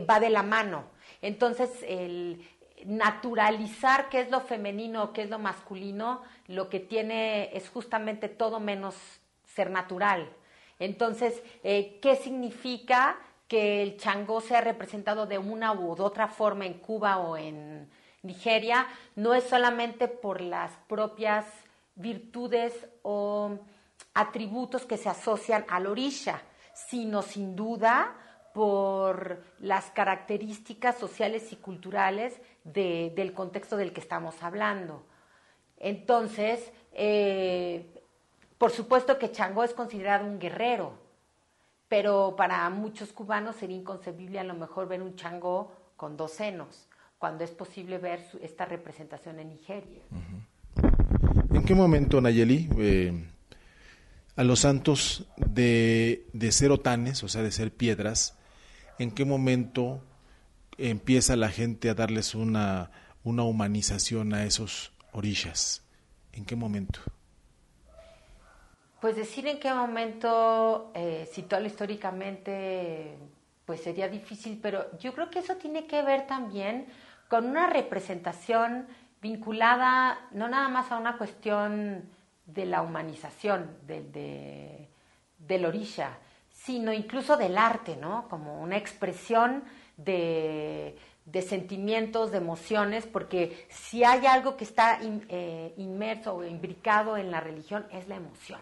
va de la mano. Entonces, el naturalizar qué es lo femenino, qué es lo masculino, lo que tiene es justamente todo menos ser natural. Entonces, ¿qué significa que el Changó sea representado de una u de otra forma en Cuba o en Nigeria? No es solamente por las propias virtudes o atributos que se asocian al orisha, sino sin duda por las características sociales y culturales del contexto del que estamos hablando. Entonces, por supuesto que Changó es considerado un guerrero, pero para muchos cubanos sería inconcebible a lo mejor ver un Changó con 2 senos, cuando es posible ver esta representación en Nigeria. ¿En qué momento, Nayeli, a los santos de ser otanes, o sea, de ser piedras, en qué momento empieza la gente a darles una humanización a esos orishas? ¿En qué momento? Pues decir en qué momento, situarlo históricamente, pues sería difícil, pero yo creo que eso tiene que ver también con una representación vinculada no nada más a una cuestión de la humanización del orisha, sino incluso del arte, ¿no? Como una expresión de sentimientos, de emociones, porque si hay algo que está inmerso o imbricado en la religión es la emoción.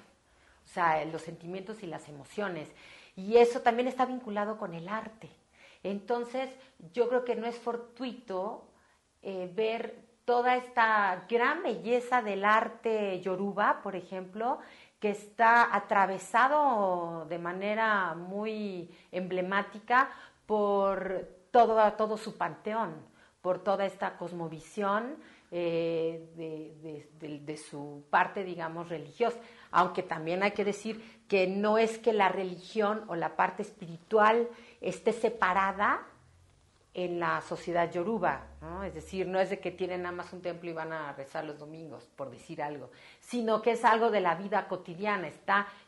O sea, los sentimientos y las emociones. Y eso también está vinculado con el arte. Entonces, yo creo que no es fortuito ver toda esta gran belleza del arte yoruba, por ejemplo, que está atravesado de manera muy emblemática por todo su panteón, por toda esta cosmovisión de su parte, digamos, religiosa. Aunque también hay que decir que no es que la religión o la parte espiritual esté separada en la sociedad yoruba, ¿no? Es decir, no es de que tienen nada más un templo y van a rezar los domingos, por decir algo, sino que es algo de la vida cotidiana.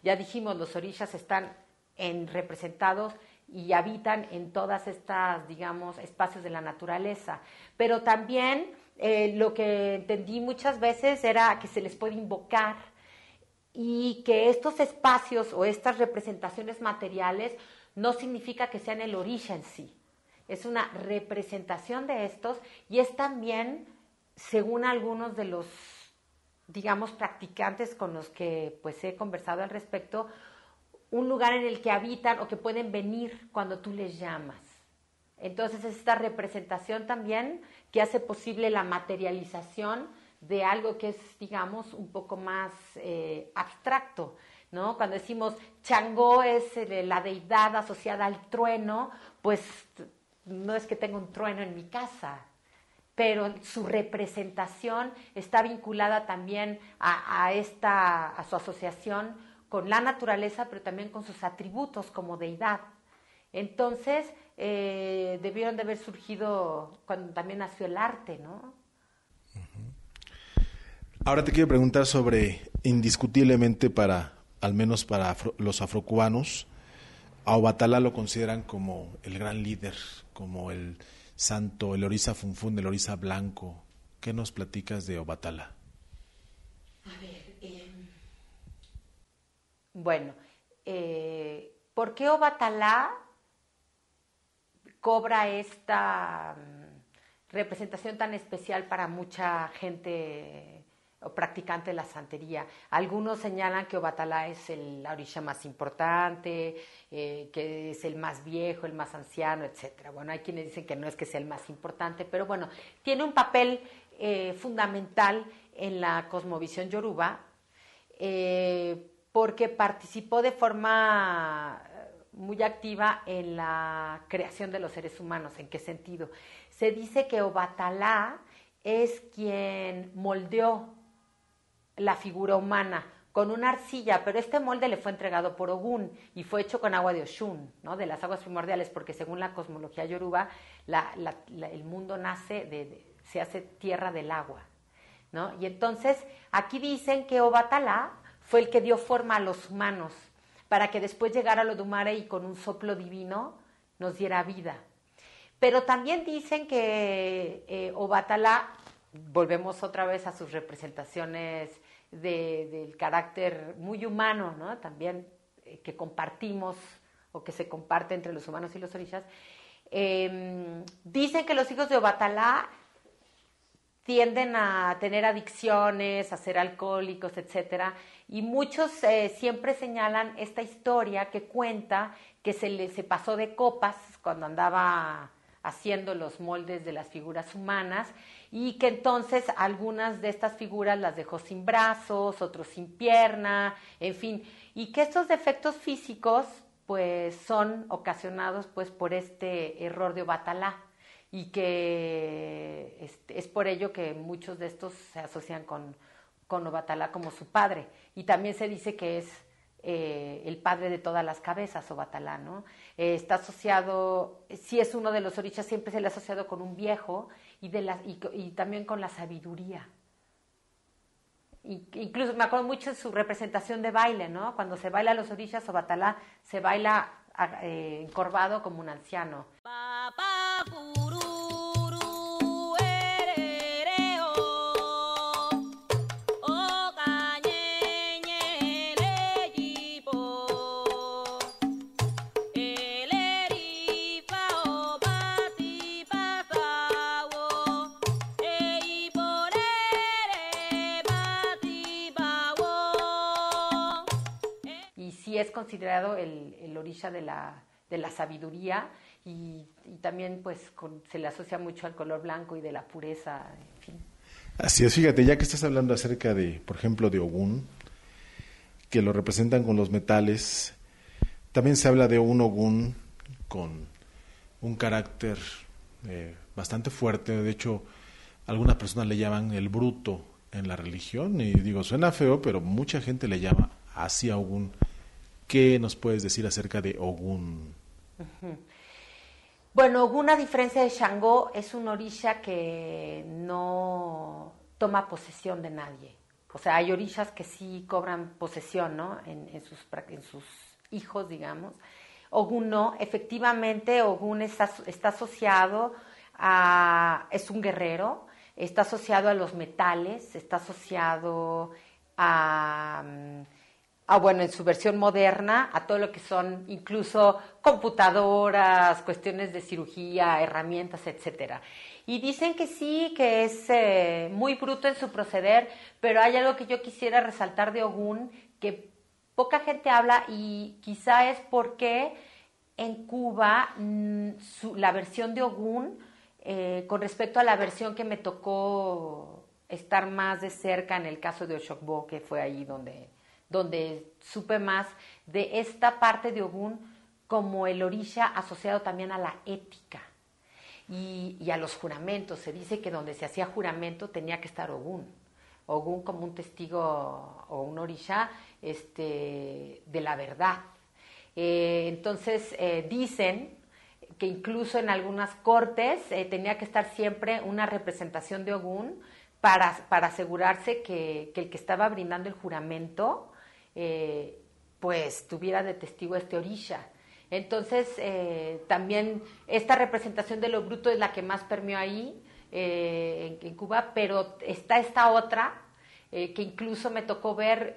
Ya dijimos, los orishas están representados y habitan en todas estas, digamos, espacios de la naturaleza. Pero también lo que entendí muchas veces era que se les puede invocar y que estos espacios o estas representaciones materiales no significa que sean el orisha en sí. Es una representación de estos y es también, según algunos de los, digamos, practicantes con los que pues he conversado al respecto, un lugar en el que habitan o que pueden venir cuando tú les llamas. Entonces es esta representación también que hace posible la materialización de algo que es, digamos, un poco más abstracto, ¿no? Cuando decimos Changó es la deidad asociada al trueno, pues no es que tenga un trueno en mi casa, pero su representación está vinculada también a su asociación con la naturaleza, pero también con sus atributos como deidad. Entonces, debieron de haber surgido cuando también nació el arte, ¿no? Ahora te quiero preguntar sobre, indiscutiblemente al menos para los afrocubanos, a Obatalá lo consideran como el gran líder, como el santo, el orisa funfún, el orisa blanco. ¿Qué nos platicas de Obatalá? A ver, bueno, ¿por qué Obatalá cobra esta representación tan especial para mucha gente o practicante de la santería. Algunos señalan que Obatalá es la orisha más importante, que es el más viejo, el más anciano, etcétera. Bueno, hay quienes dicen que no es que sea el más importante, pero bueno, tiene un papel fundamental en la cosmovisión yoruba, porque participó de forma muy activa en la creación de los seres humanos. ¿En qué sentido? Se dice que Obatalá es quien moldeó la figura humana con una arcilla, pero este molde le fue entregado por Ogún y fue hecho con agua de Oshun, ¿no? De las aguas primordiales, porque según la cosmología yoruba, el mundo se hace tierra del agua, ¿no? Y entonces aquí dicen que Obatalá fue el que dio forma a los humanos para que después llegara Olodumare y con un soplo divino nos diera vida. Pero también dicen que Obatalá, volvemos otra vez a sus representaciones del carácter muy humano, ¿no? También que compartimos o que se comparte entre los humanos y los orishas. Dicen que los hijos de Obatalá tienden a tener adicciones, a ser alcohólicos, etcétera, y muchos siempre señalan esta historia que cuenta que se pasó de copas cuando andaba haciendo los moldes de las figuras humanas, y que entonces algunas de estas figuras las dejó sin brazos, otros sin pierna, en fin, y que estos defectos físicos pues son ocasionados pues por este error de Obatalá, y que es por ello que muchos de estos se asocian con Obatalá como su padre, y también se dice que es el padre de todas las cabezas, Obatalá, ¿no? Está asociado, si es uno de los orishas, siempre se le ha asociado con un viejo y también con la sabiduría. Incluso me acuerdo mucho de su representación de baile, ¿no? Cuando se baila los orishas, Obatalá se baila encorvado como un anciano. Es considerado el orisha de la sabiduría, y también pues se le asocia mucho al color blanco y de la pureza, en fin. Así es, fíjate, ya que estás hablando acerca de, por ejemplo, de Ogún, que lo representan con los metales, también se habla de un Ogún con un carácter bastante fuerte. De hecho, algunas personas le llaman el bruto en la religión, y digo, suena feo, pero mucha gente le llama así a Ogún. ¿Qué nos puedes decir acerca de Ogún? Uh-huh. Bueno, Ogún, a diferencia de Shango, es un orisha que no toma posesión de nadie. O sea, hay orishas que sí cobran posesión, ¿no? En sus hijos, digamos. Ogún no. Efectivamente, Ogún está asociado es un guerrero, está asociado a los metales, está asociado bueno, en su versión moderna, a todo lo que son incluso computadoras, cuestiones de cirugía, herramientas, etcétera. Y dicen que sí, que es muy bruto en su proceder, pero hay algo que yo quisiera resaltar de Ogún, que poca gente habla, y quizá es porque en Cuba la versión de Ogún, con respecto a la versión que me tocó estar más de cerca en el caso de Oshogbo, que fue ahí donde supe más de esta parte de Ogún como el orisha asociado también a la ética y a los juramentos. Se dice que donde se hacía juramento tenía que estar Ogún como un testigo o un orisha de la verdad. Entonces dicen que incluso en algunas cortes tenía que estar siempre una representación de Ogún para asegurarse que el que estaba brindando el juramento pues tuviera de testigo este orisha. Entonces también esta representación de lo bruto es la que más permeó ahí en Cuba, pero está esta otra que incluso me tocó ver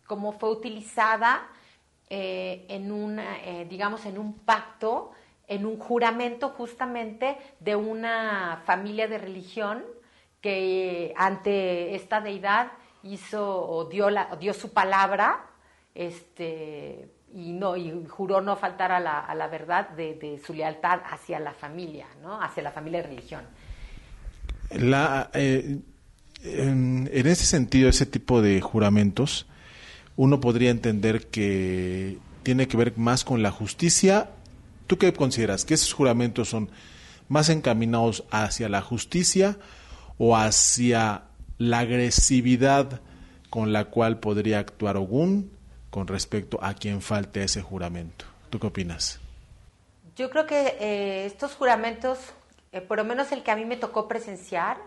cómo fue utilizada en un pacto, en un juramento justamente de una familia de religión que ante esta deidad dio su palabra, y juró no faltar a la verdad de su lealtad hacia la familia, ¿no? Hacia la familia y religión. En ese sentido, ese tipo de juramentos, uno podría entender que tiene que ver más con la justicia. ¿Tú qué consideras? ¿Que esos juramentos son más encaminados hacia la justicia o hacia la agresividad con la cual podría actuar Ogún con respecto a quien falte ese juramento? ¿Tú qué opinas? Yo creo que estos juramentos, por lo menos el que a mí me tocó presenciar,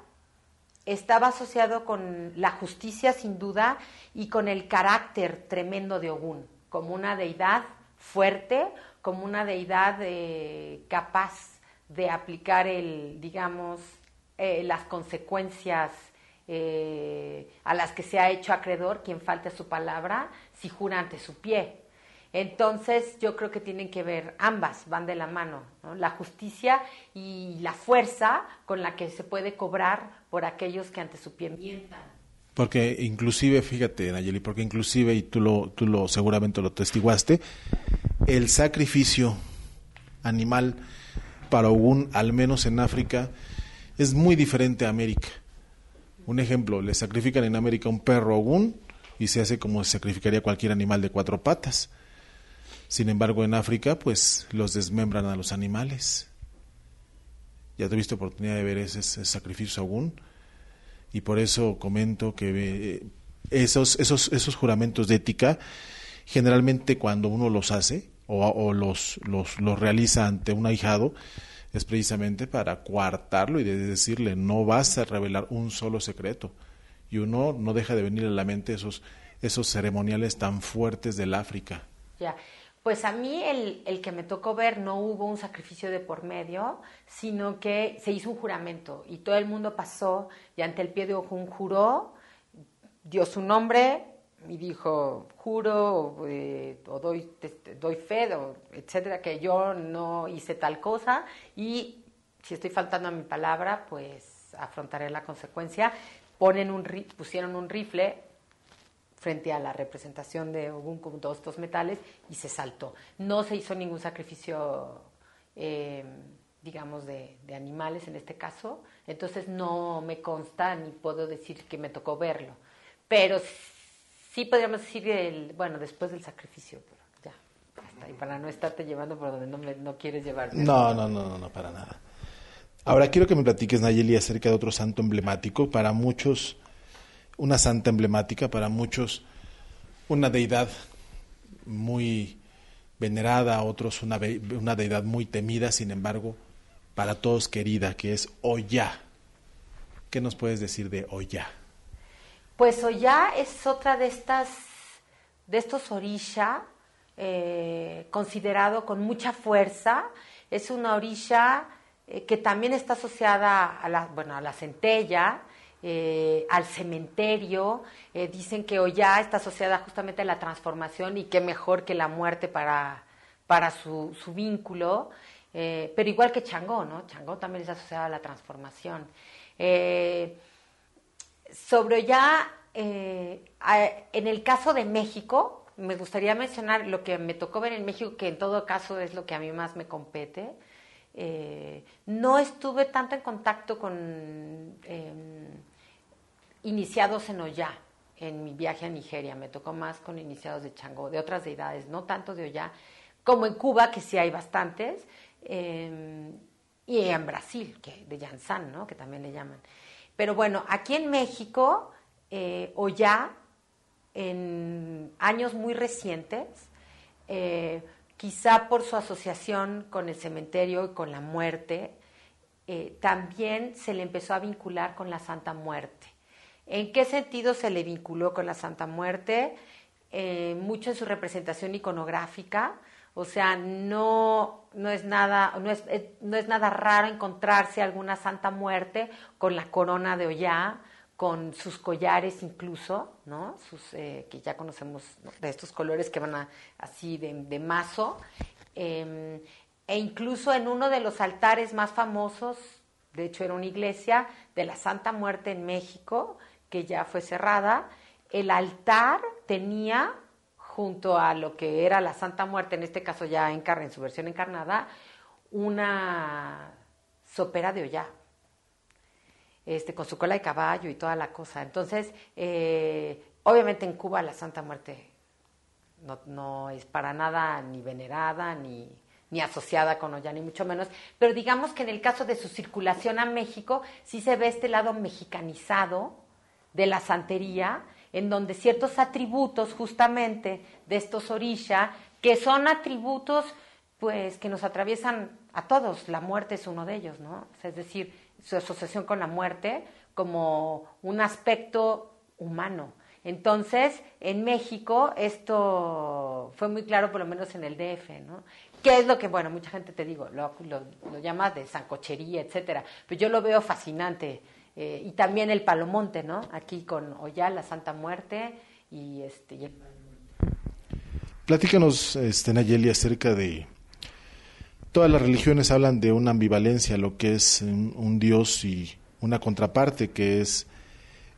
estaba asociado con la justicia sin duda y con el carácter tremendo de Ogún, como una deidad fuerte, como una deidad capaz de aplicar las consecuencias a las que se ha hecho acreedor quien falte a su palabra si jura ante su pie. Entonces yo creo que tienen que ver, ambas van de la mano, ¿no? La justicia y la fuerza con la que se puede cobrar por aquellos que ante su pie mientan. Porque inclusive, fíjate, Nayeli, porque inclusive, y tú lo seguramente lo testiguaste, el sacrificio animal para Ogún, al menos en África, es muy diferente a América. Un ejemplo, le sacrifican en América un perro a Ogún y se hace como se sacrificaría cualquier animal de 4 patas. Sin embargo, en África, pues los desmembran a los animales. Ya tuviste oportunidad de ver ese sacrificio a Ogún, y por eso comento que esos juramentos de ética, generalmente cuando uno los hace o los realiza ante un ahijado, es precisamente para coartarlo y de decirle no vas a revelar un solo secreto. Y uno no deja de venir a la mente esos ceremoniales tan fuertes del África. Ya. Pues a mí el que me tocó ver no hubo un sacrificio de por medio, sino que se hizo un juramento y todo el mundo pasó y ante el pie de Ogún juró, dio su nombre y dijo, juro o doy fe, etcétera, que yo no hice tal cosa y si estoy faltando a mi palabra, pues afrontaré la consecuencia. Pusieron un rifle frente a la representación de Ogún con todos estos metales y se saltó. No se hizo ningún sacrificio, digamos, de animales en este caso, entonces no me consta ni puedo decir que me tocó verlo. Pero sí podríamos decir, después del sacrificio, pero ya, hasta ahí, para no estarte llevando por donde no quieres llevarme. No, para nada. Ahora quiero que me platiques, Nayeli, acerca de otro santo emblemático, para muchos una santa emblemática, para muchos una deidad muy venerada, otros una deidad muy temida, sin embargo, para todos querida, que es Oya. ¿Qué nos puedes decir de Oya? Pues Oya es otra de estos orisha, considerado con mucha fuerza. Es una orisha que también está asociada a la centella, al cementerio. Dicen que Oya está asociada justamente a la transformación y qué mejor que la muerte para su vínculo, pero igual que Changó, ¿no? Changó también está asociada a la transformación. Sobre Oya, en el caso de México, me gustaría mencionar lo que me tocó ver en México, que en todo caso es lo que a mí más me compete. No estuve tanto en contacto con iniciados en Oya en mi viaje a Nigeria, me tocó más con iniciados de Changó, de otras deidades, no tanto de Oya, como en Cuba, que sí hay bastantes, y en Brasil, de Yansan, ¿no? Que también le llaman. Pero bueno, aquí en México, Oya, en años muy recientes, quizá por su asociación con el cementerio y con la muerte, también se le empezó a vincular con la Santa Muerte. ¿En qué sentido se le vinculó con la Santa Muerte? Mucho en su representación iconográfica, o sea, no es nada raro encontrarse alguna Santa Muerte con la corona de Oya, con sus collares incluso, ¿no? Que ya conocemos, ¿no? De estos colores que van así de mazo, e incluso en uno de los altares más famosos De hecho, era una iglesia de la Santa Muerte en México, que ya fue cerrada. El altar tenía, junto a lo que era la Santa Muerte, en este caso ya en su versión encarnada, una sopera de Ollá, con su cola de caballo y toda la cosa. Entonces, obviamente en Cuba la Santa Muerte no es para nada ni venerada, ni asociada con Ollá, ni mucho menos, pero digamos que en el caso de su circulación a México, sí se ve este lado mexicanizado de la santería, en donde ciertos atributos justamente de estos orisha, que son atributos pues que nos atraviesan a todos, la muerte es uno de ellos, ¿no? O sea, es decir, su asociación con la muerte como un aspecto humano. Entonces, en México esto fue muy claro, por lo menos en el DF, ¿no? ¿Qué es lo que, bueno, mucha gente, te digo, lo llama de sancochería, etcétera, pero yo lo veo fascinante. Y también el Palomonte, ¿no? Aquí con Ollá, la Santa Muerte y el Platícanos, Nayeli, acerca de... Todas las religiones hablan de una ambivalencia, lo que es un Dios y una contraparte, que es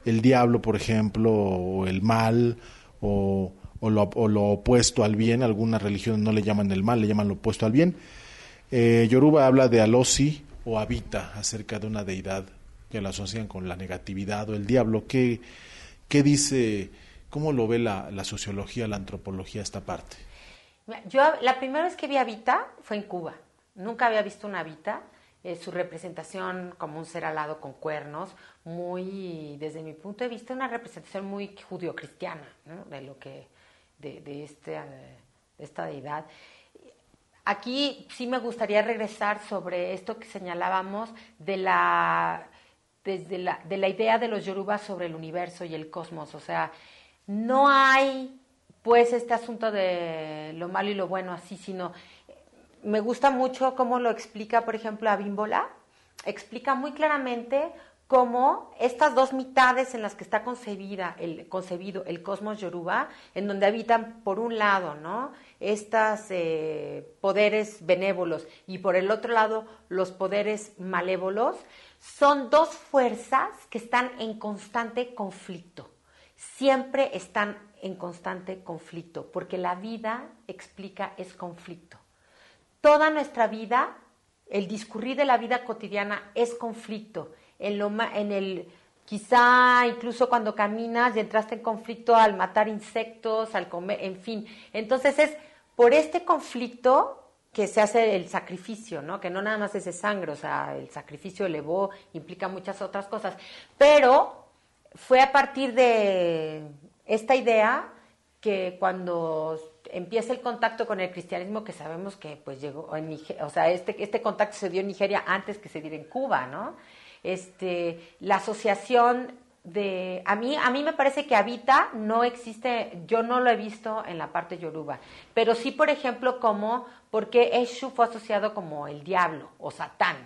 el diablo, por ejemplo, o el mal, o lo opuesto al bien. Algunas religiones no le llaman el mal, le llaman lo opuesto al bien. Yoruba habla de Alosi o Habita, acerca de una deidad que la asocian con la negatividad o el diablo. ¿Qué dice, cómo lo ve la sociología, la antropología esta parte? Yo la primera vez que vi Habita fue en Cuba. Nunca había visto una Habita. Su representación como un ser alado con cuernos, muy, desde mi punto de vista, una representación muy judio-cristiana, ¿no? de esta deidad. Aquí sí me gustaría regresar sobre esto que señalábamos de la idea de los yorubas sobre el universo y el cosmos. O sea, no hay pues este asunto de lo malo y lo bueno así, sino me gusta mucho cómo lo explica, por ejemplo, Abímbola. Explica muy claramente cómo estas dos mitades en las que está concebido el cosmos yoruba, en donde habitan por un lado, ¿no?, estos poderes benévolos y por el otro lado los poderes malévolos, son dos fuerzas que están en constante conflicto. Siempre están en constante conflicto, porque la vida, explica, es conflicto. Toda nuestra vida, el discurrir de la vida cotidiana es conflicto. Quizá incluso cuando caminas y entraste en conflicto al matar insectos, al comer, en fin. Entonces es por este conflicto que se hace el sacrificio, ¿no? Que no nada más es de sangre, o sea, el sacrificio elevó, implica muchas otras cosas. Pero fue a partir de esta idea que cuando empieza el contacto con el cristianismo, que sabemos que pues llegó en Nigeria, o sea, este contacto se dio en Nigeria antes que se diera en Cuba, ¿no? La asociación de... A mí me parece que Habita no existe, yo no lo he visto en la parte yoruba, pero sí, por ejemplo, porque Eshu fue asociado como el diablo o Satán,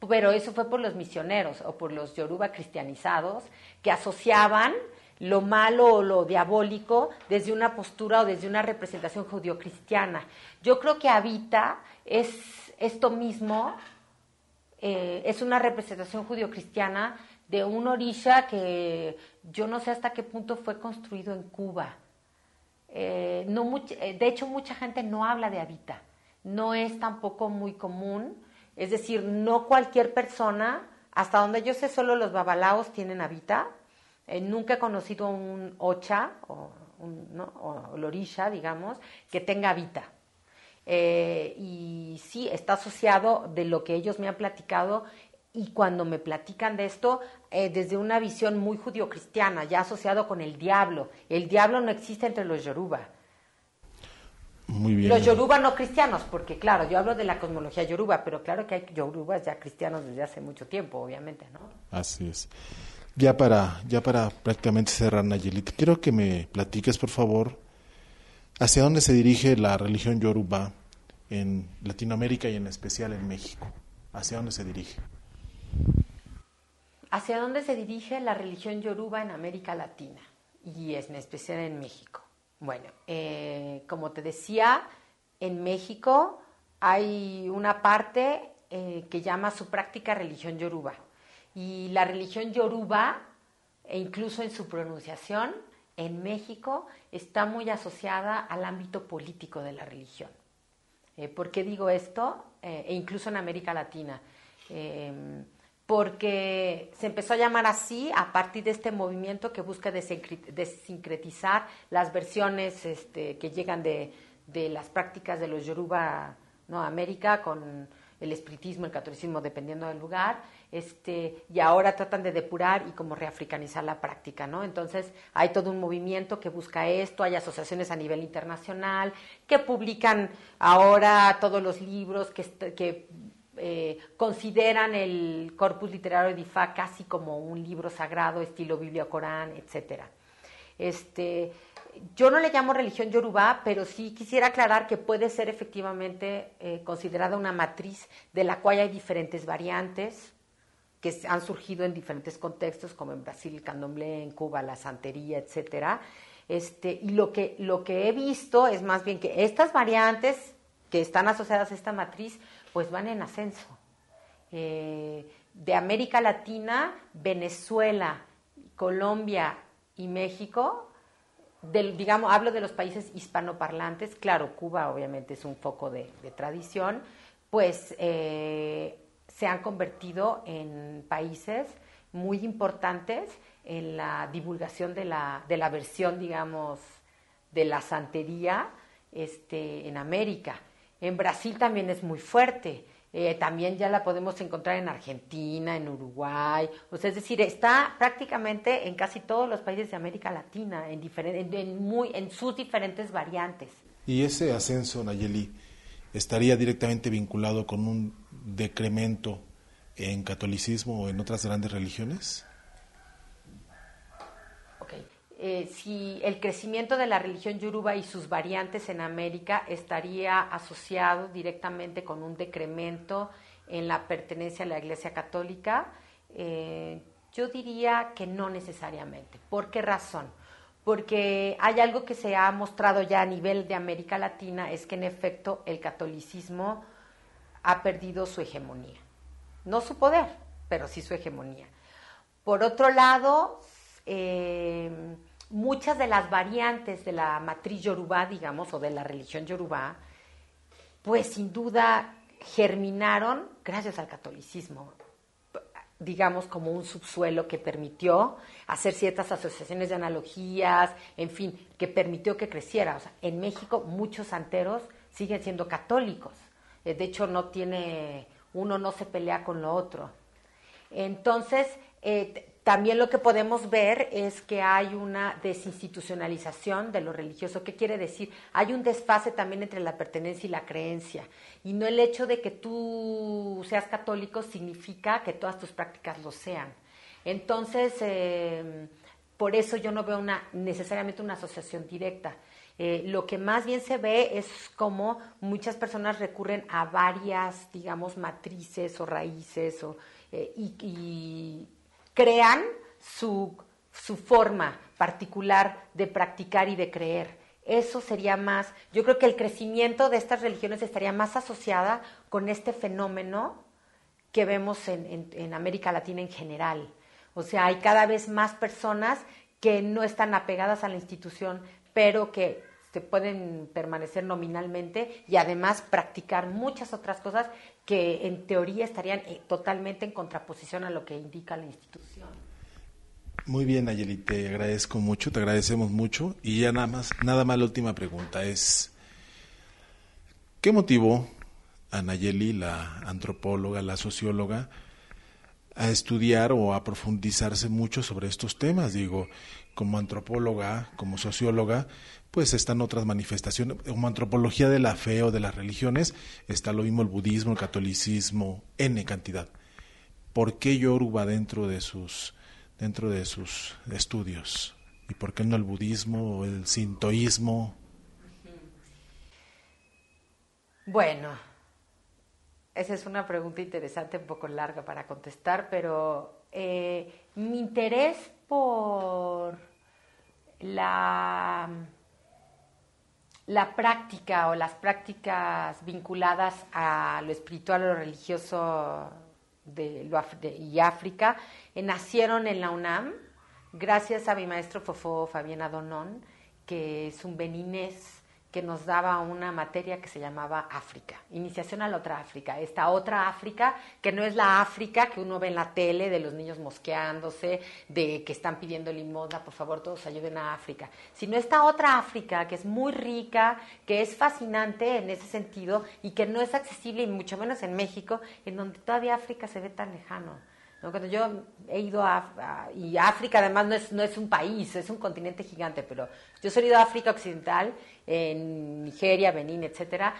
pero eso fue por los misioneros o por los yoruba cristianizados que asociaban lo malo o lo diabólico desde una postura o desde una representación judio-cristiana. Yo creo que Habita es esto mismo, es una representación judio-cristiana de un orisha que yo no sé hasta qué punto fue construido en Cuba. De hecho, mucha gente no habla de Habita, no es tampoco muy común, es decir, no cualquier persona, hasta donde yo sé, solo los babalaos tienen Habita. Nunca he conocido un ocha o el orisha, digamos, que tenga Habita. Y sí, está asociado de lo que ellos me han platicado, y cuando me platican de esto, desde una visión muy judio-cristiana, ya asociado con el diablo. El diablo no existe entre los yoruba. Muy bien. Los yoruba no cristianos, porque claro, yo hablo de la cosmología yoruba, pero claro que hay yorubas ya cristianos desde hace mucho tiempo, obviamente, ¿no? Así es. Ya para prácticamente cerrar, Nayeli, quiero que me platiques, por favor, hacia dónde se dirige la religión yoruba en Latinoamérica y en especial en México. ¿Hacia dónde se dirige? ¿Hacia dónde se dirige la religión yoruba en América Latina y en especial en México? Bueno, como te decía, en México hay una parte que llama su práctica religión yoruba. Y la religión yoruba, e incluso en su pronunciación, en México, está muy asociada al ámbito político de la religión. ¿Por qué digo esto? E incluso en América Latina. Porque se empezó a llamar así a partir de este movimiento que busca desincretizar las versiones que llegan de las prácticas de los Yoruba, ¿no? América, con el espiritismo, el catolicismo, dependiendo del lugar, y ahora tratan de depurar y como reafricanizar la práctica, ¿no? Entonces hay todo un movimiento que busca esto, hay asociaciones a nivel internacional que publican ahora todos los libros que consideran el corpus literario de Ifá casi como un libro sagrado, estilo Biblia o Corán, etcétera. Yo no le llamo religión yoruba, pero sí quisiera aclarar que puede ser efectivamente considerada una matriz de la cual hay diferentes variantes que han surgido en diferentes contextos, como en Brasil el candomblé, en Cuba la santería, etcétera. Y lo que he visto es más bien que estas variantes que están asociadas a esta matriz pues van en ascenso. De América Latina, Venezuela, Colombia y México, hablo de los países hispanoparlantes, claro, Cuba obviamente es un foco de tradición, pues se han convertido en países muy importantes en la divulgación de la versión, digamos, de la santería en América. En Brasil también es muy fuerte, también ya la podemos encontrar en Argentina, en Uruguay, o sea, es decir, está prácticamente en casi todos los países de América Latina, en sus diferentes variantes. ¿Y ese ascenso, Nayeli, estaría directamente vinculado con un decremento en catolicismo o en otras grandes religiones? Si el crecimiento de la religión yoruba y sus variantes en América estaría asociado directamente con un decremento en la pertenencia a la Iglesia Católica, yo diría que no necesariamente. ¿Por qué razón? Porque hay algo que se ha mostrado ya a nivel de América Latina, es que en efecto el catolicismo ha perdido su hegemonía. No su poder, pero sí su hegemonía. Por otro lado, muchas de las variantes de la matriz yoruba, digamos, o de la religión yoruba, pues sin duda germinaron gracias al catolicismo, digamos, como un subsuelo que permitió hacer ciertas asociaciones de analogías, en fin, que permitió que creciera. O sea, en México muchos santeros siguen siendo católicos. De hecho, uno no se pelea con lo otro. Entonces, también lo que podemos ver es que hay una desinstitucionalización de lo religioso. ¿Qué quiere decir? Hay un desfase también entre la pertenencia y la creencia. Y no el hecho de que tú seas católico significa que todas tus prácticas lo sean. Entonces, por eso yo no veo necesariamente una asociación directa. Lo que más bien se ve es cómo muchas personas recurren a varias, digamos, matrices o raíces y crean su forma particular de practicar y de creer. Eso sería más, yo creo que el crecimiento de estas religiones estaría más asociada con este fenómeno que vemos en América Latina en general. O sea, hay cada vez más personas que no están apegadas a la institución, pero que se pueden permanecer nominalmente y además practicar muchas otras cosas que en teoría estarían totalmente en contraposición a lo que indica la institución. Muy bien, Nayeli, te agradezco mucho, te agradecemos mucho. Y ya nada más la última pregunta es, ¿qué motivó a Nayeli, la antropóloga, la socióloga, a estudiar o a profundizarse mucho sobre estos temas? Digo, como antropóloga, como socióloga, pues están otras manifestaciones, como antropología de la fe o de las religiones, está lo mismo el budismo, el catolicismo, N cantidad. ¿Por qué Yoruba dentro de sus estudios? ¿Y por qué no el budismo o el sintoísmo? Bueno, esa es una pregunta interesante, un poco larga para contestar, pero mi interés por la práctica o las prácticas vinculadas a lo espiritual o lo religioso y África nacieron en la UNAM gracias a mi maestro Fofo Fabián Adonón, que es un beninés que nos daba una materia que se llamaba África, iniciación a la otra África, esta otra África que no es la África que uno ve en la tele de los niños mosqueándose, de que están pidiendo limosna, por favor todos ayuden a África, sino esta otra África que es muy rica, que es fascinante en ese sentido y que no es accesible, y mucho menos en México, en donde todavía África se ve tan lejano. ¿No? Cuando yo he ido y África además no es un país, es un continente gigante, pero yo he ido a África Occidental, en Nigeria, Benín, etcétera,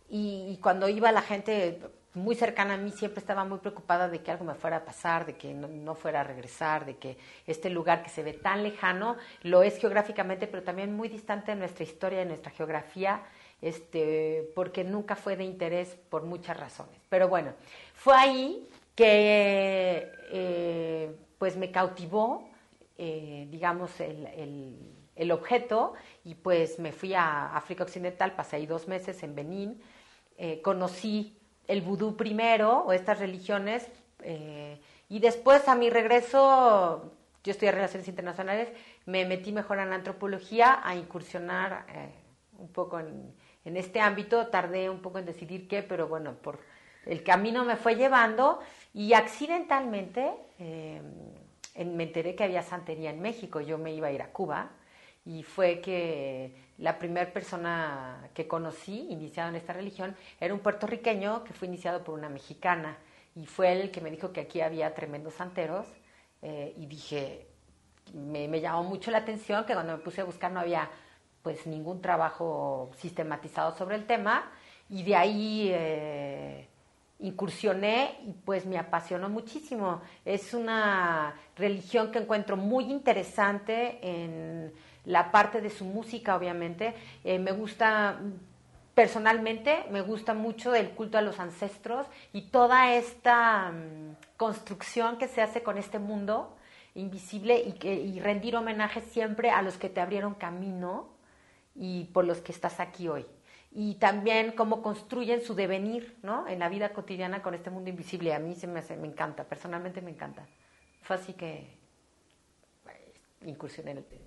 y cuando iba la gente muy cercana a mí siempre estaba muy preocupada de que algo me fuera a pasar, de que no fuera a regresar, de que este lugar que se ve tan lejano, lo es geográficamente, pero también muy distante de nuestra historia, de nuestra geografía, porque nunca fue de interés por muchas razones. Pero bueno, fue ahí que pues me cautivó, digamos, el objeto, y pues me fui a África Occidental, pasé ahí 2 meses en Benín, conocí el vudú primero, o estas religiones, y después a mi regreso, yo estudié Relaciones Internacionales, me metí mejor en la antropología, a incursionar un poco en este ámbito, tardé un poco en decidir qué, pero bueno, por el camino me fue llevando, y accidentalmente me enteré que había santería en México. Yo me iba a ir a Cuba, y fue que la primera persona que conocí iniciado en esta religión era un puertorriqueño que fue iniciado por una mexicana, y fue él el que me dijo que aquí había tremendos santeros, y dije, me llamó mucho la atención, que cuando me puse a buscar no había pues ningún trabajo sistematizado sobre el tema, y de ahí incursioné y pues me apasionó muchísimo. Es una religión que encuentro muy interesante en la parte de su música, obviamente. Me gusta, personalmente, me gusta mucho el culto a los ancestros y toda esta construcción que se hace con este mundo invisible, y rendir homenaje siempre a los que te abrieron camino y por los que estás aquí hoy. Y también cómo construyen su devenir, ¿no?, en la vida cotidiana con este mundo invisible. A mí me encanta, personalmente me encanta. Fue así que incursioné en el tema.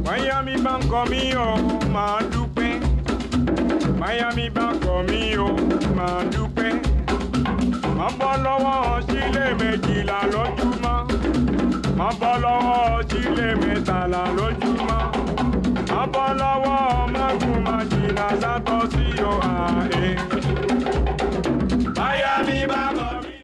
Miami banco mío, Madupe. Miami banco mío, Madupe. Má bọ́ lọ́wọ́ sílé méjìlá lójúmọ́. Má bọ́ lọ́wọ́ sílé mẹ́tàlá lójúmọ́. Má bọ́ lọ́wọ́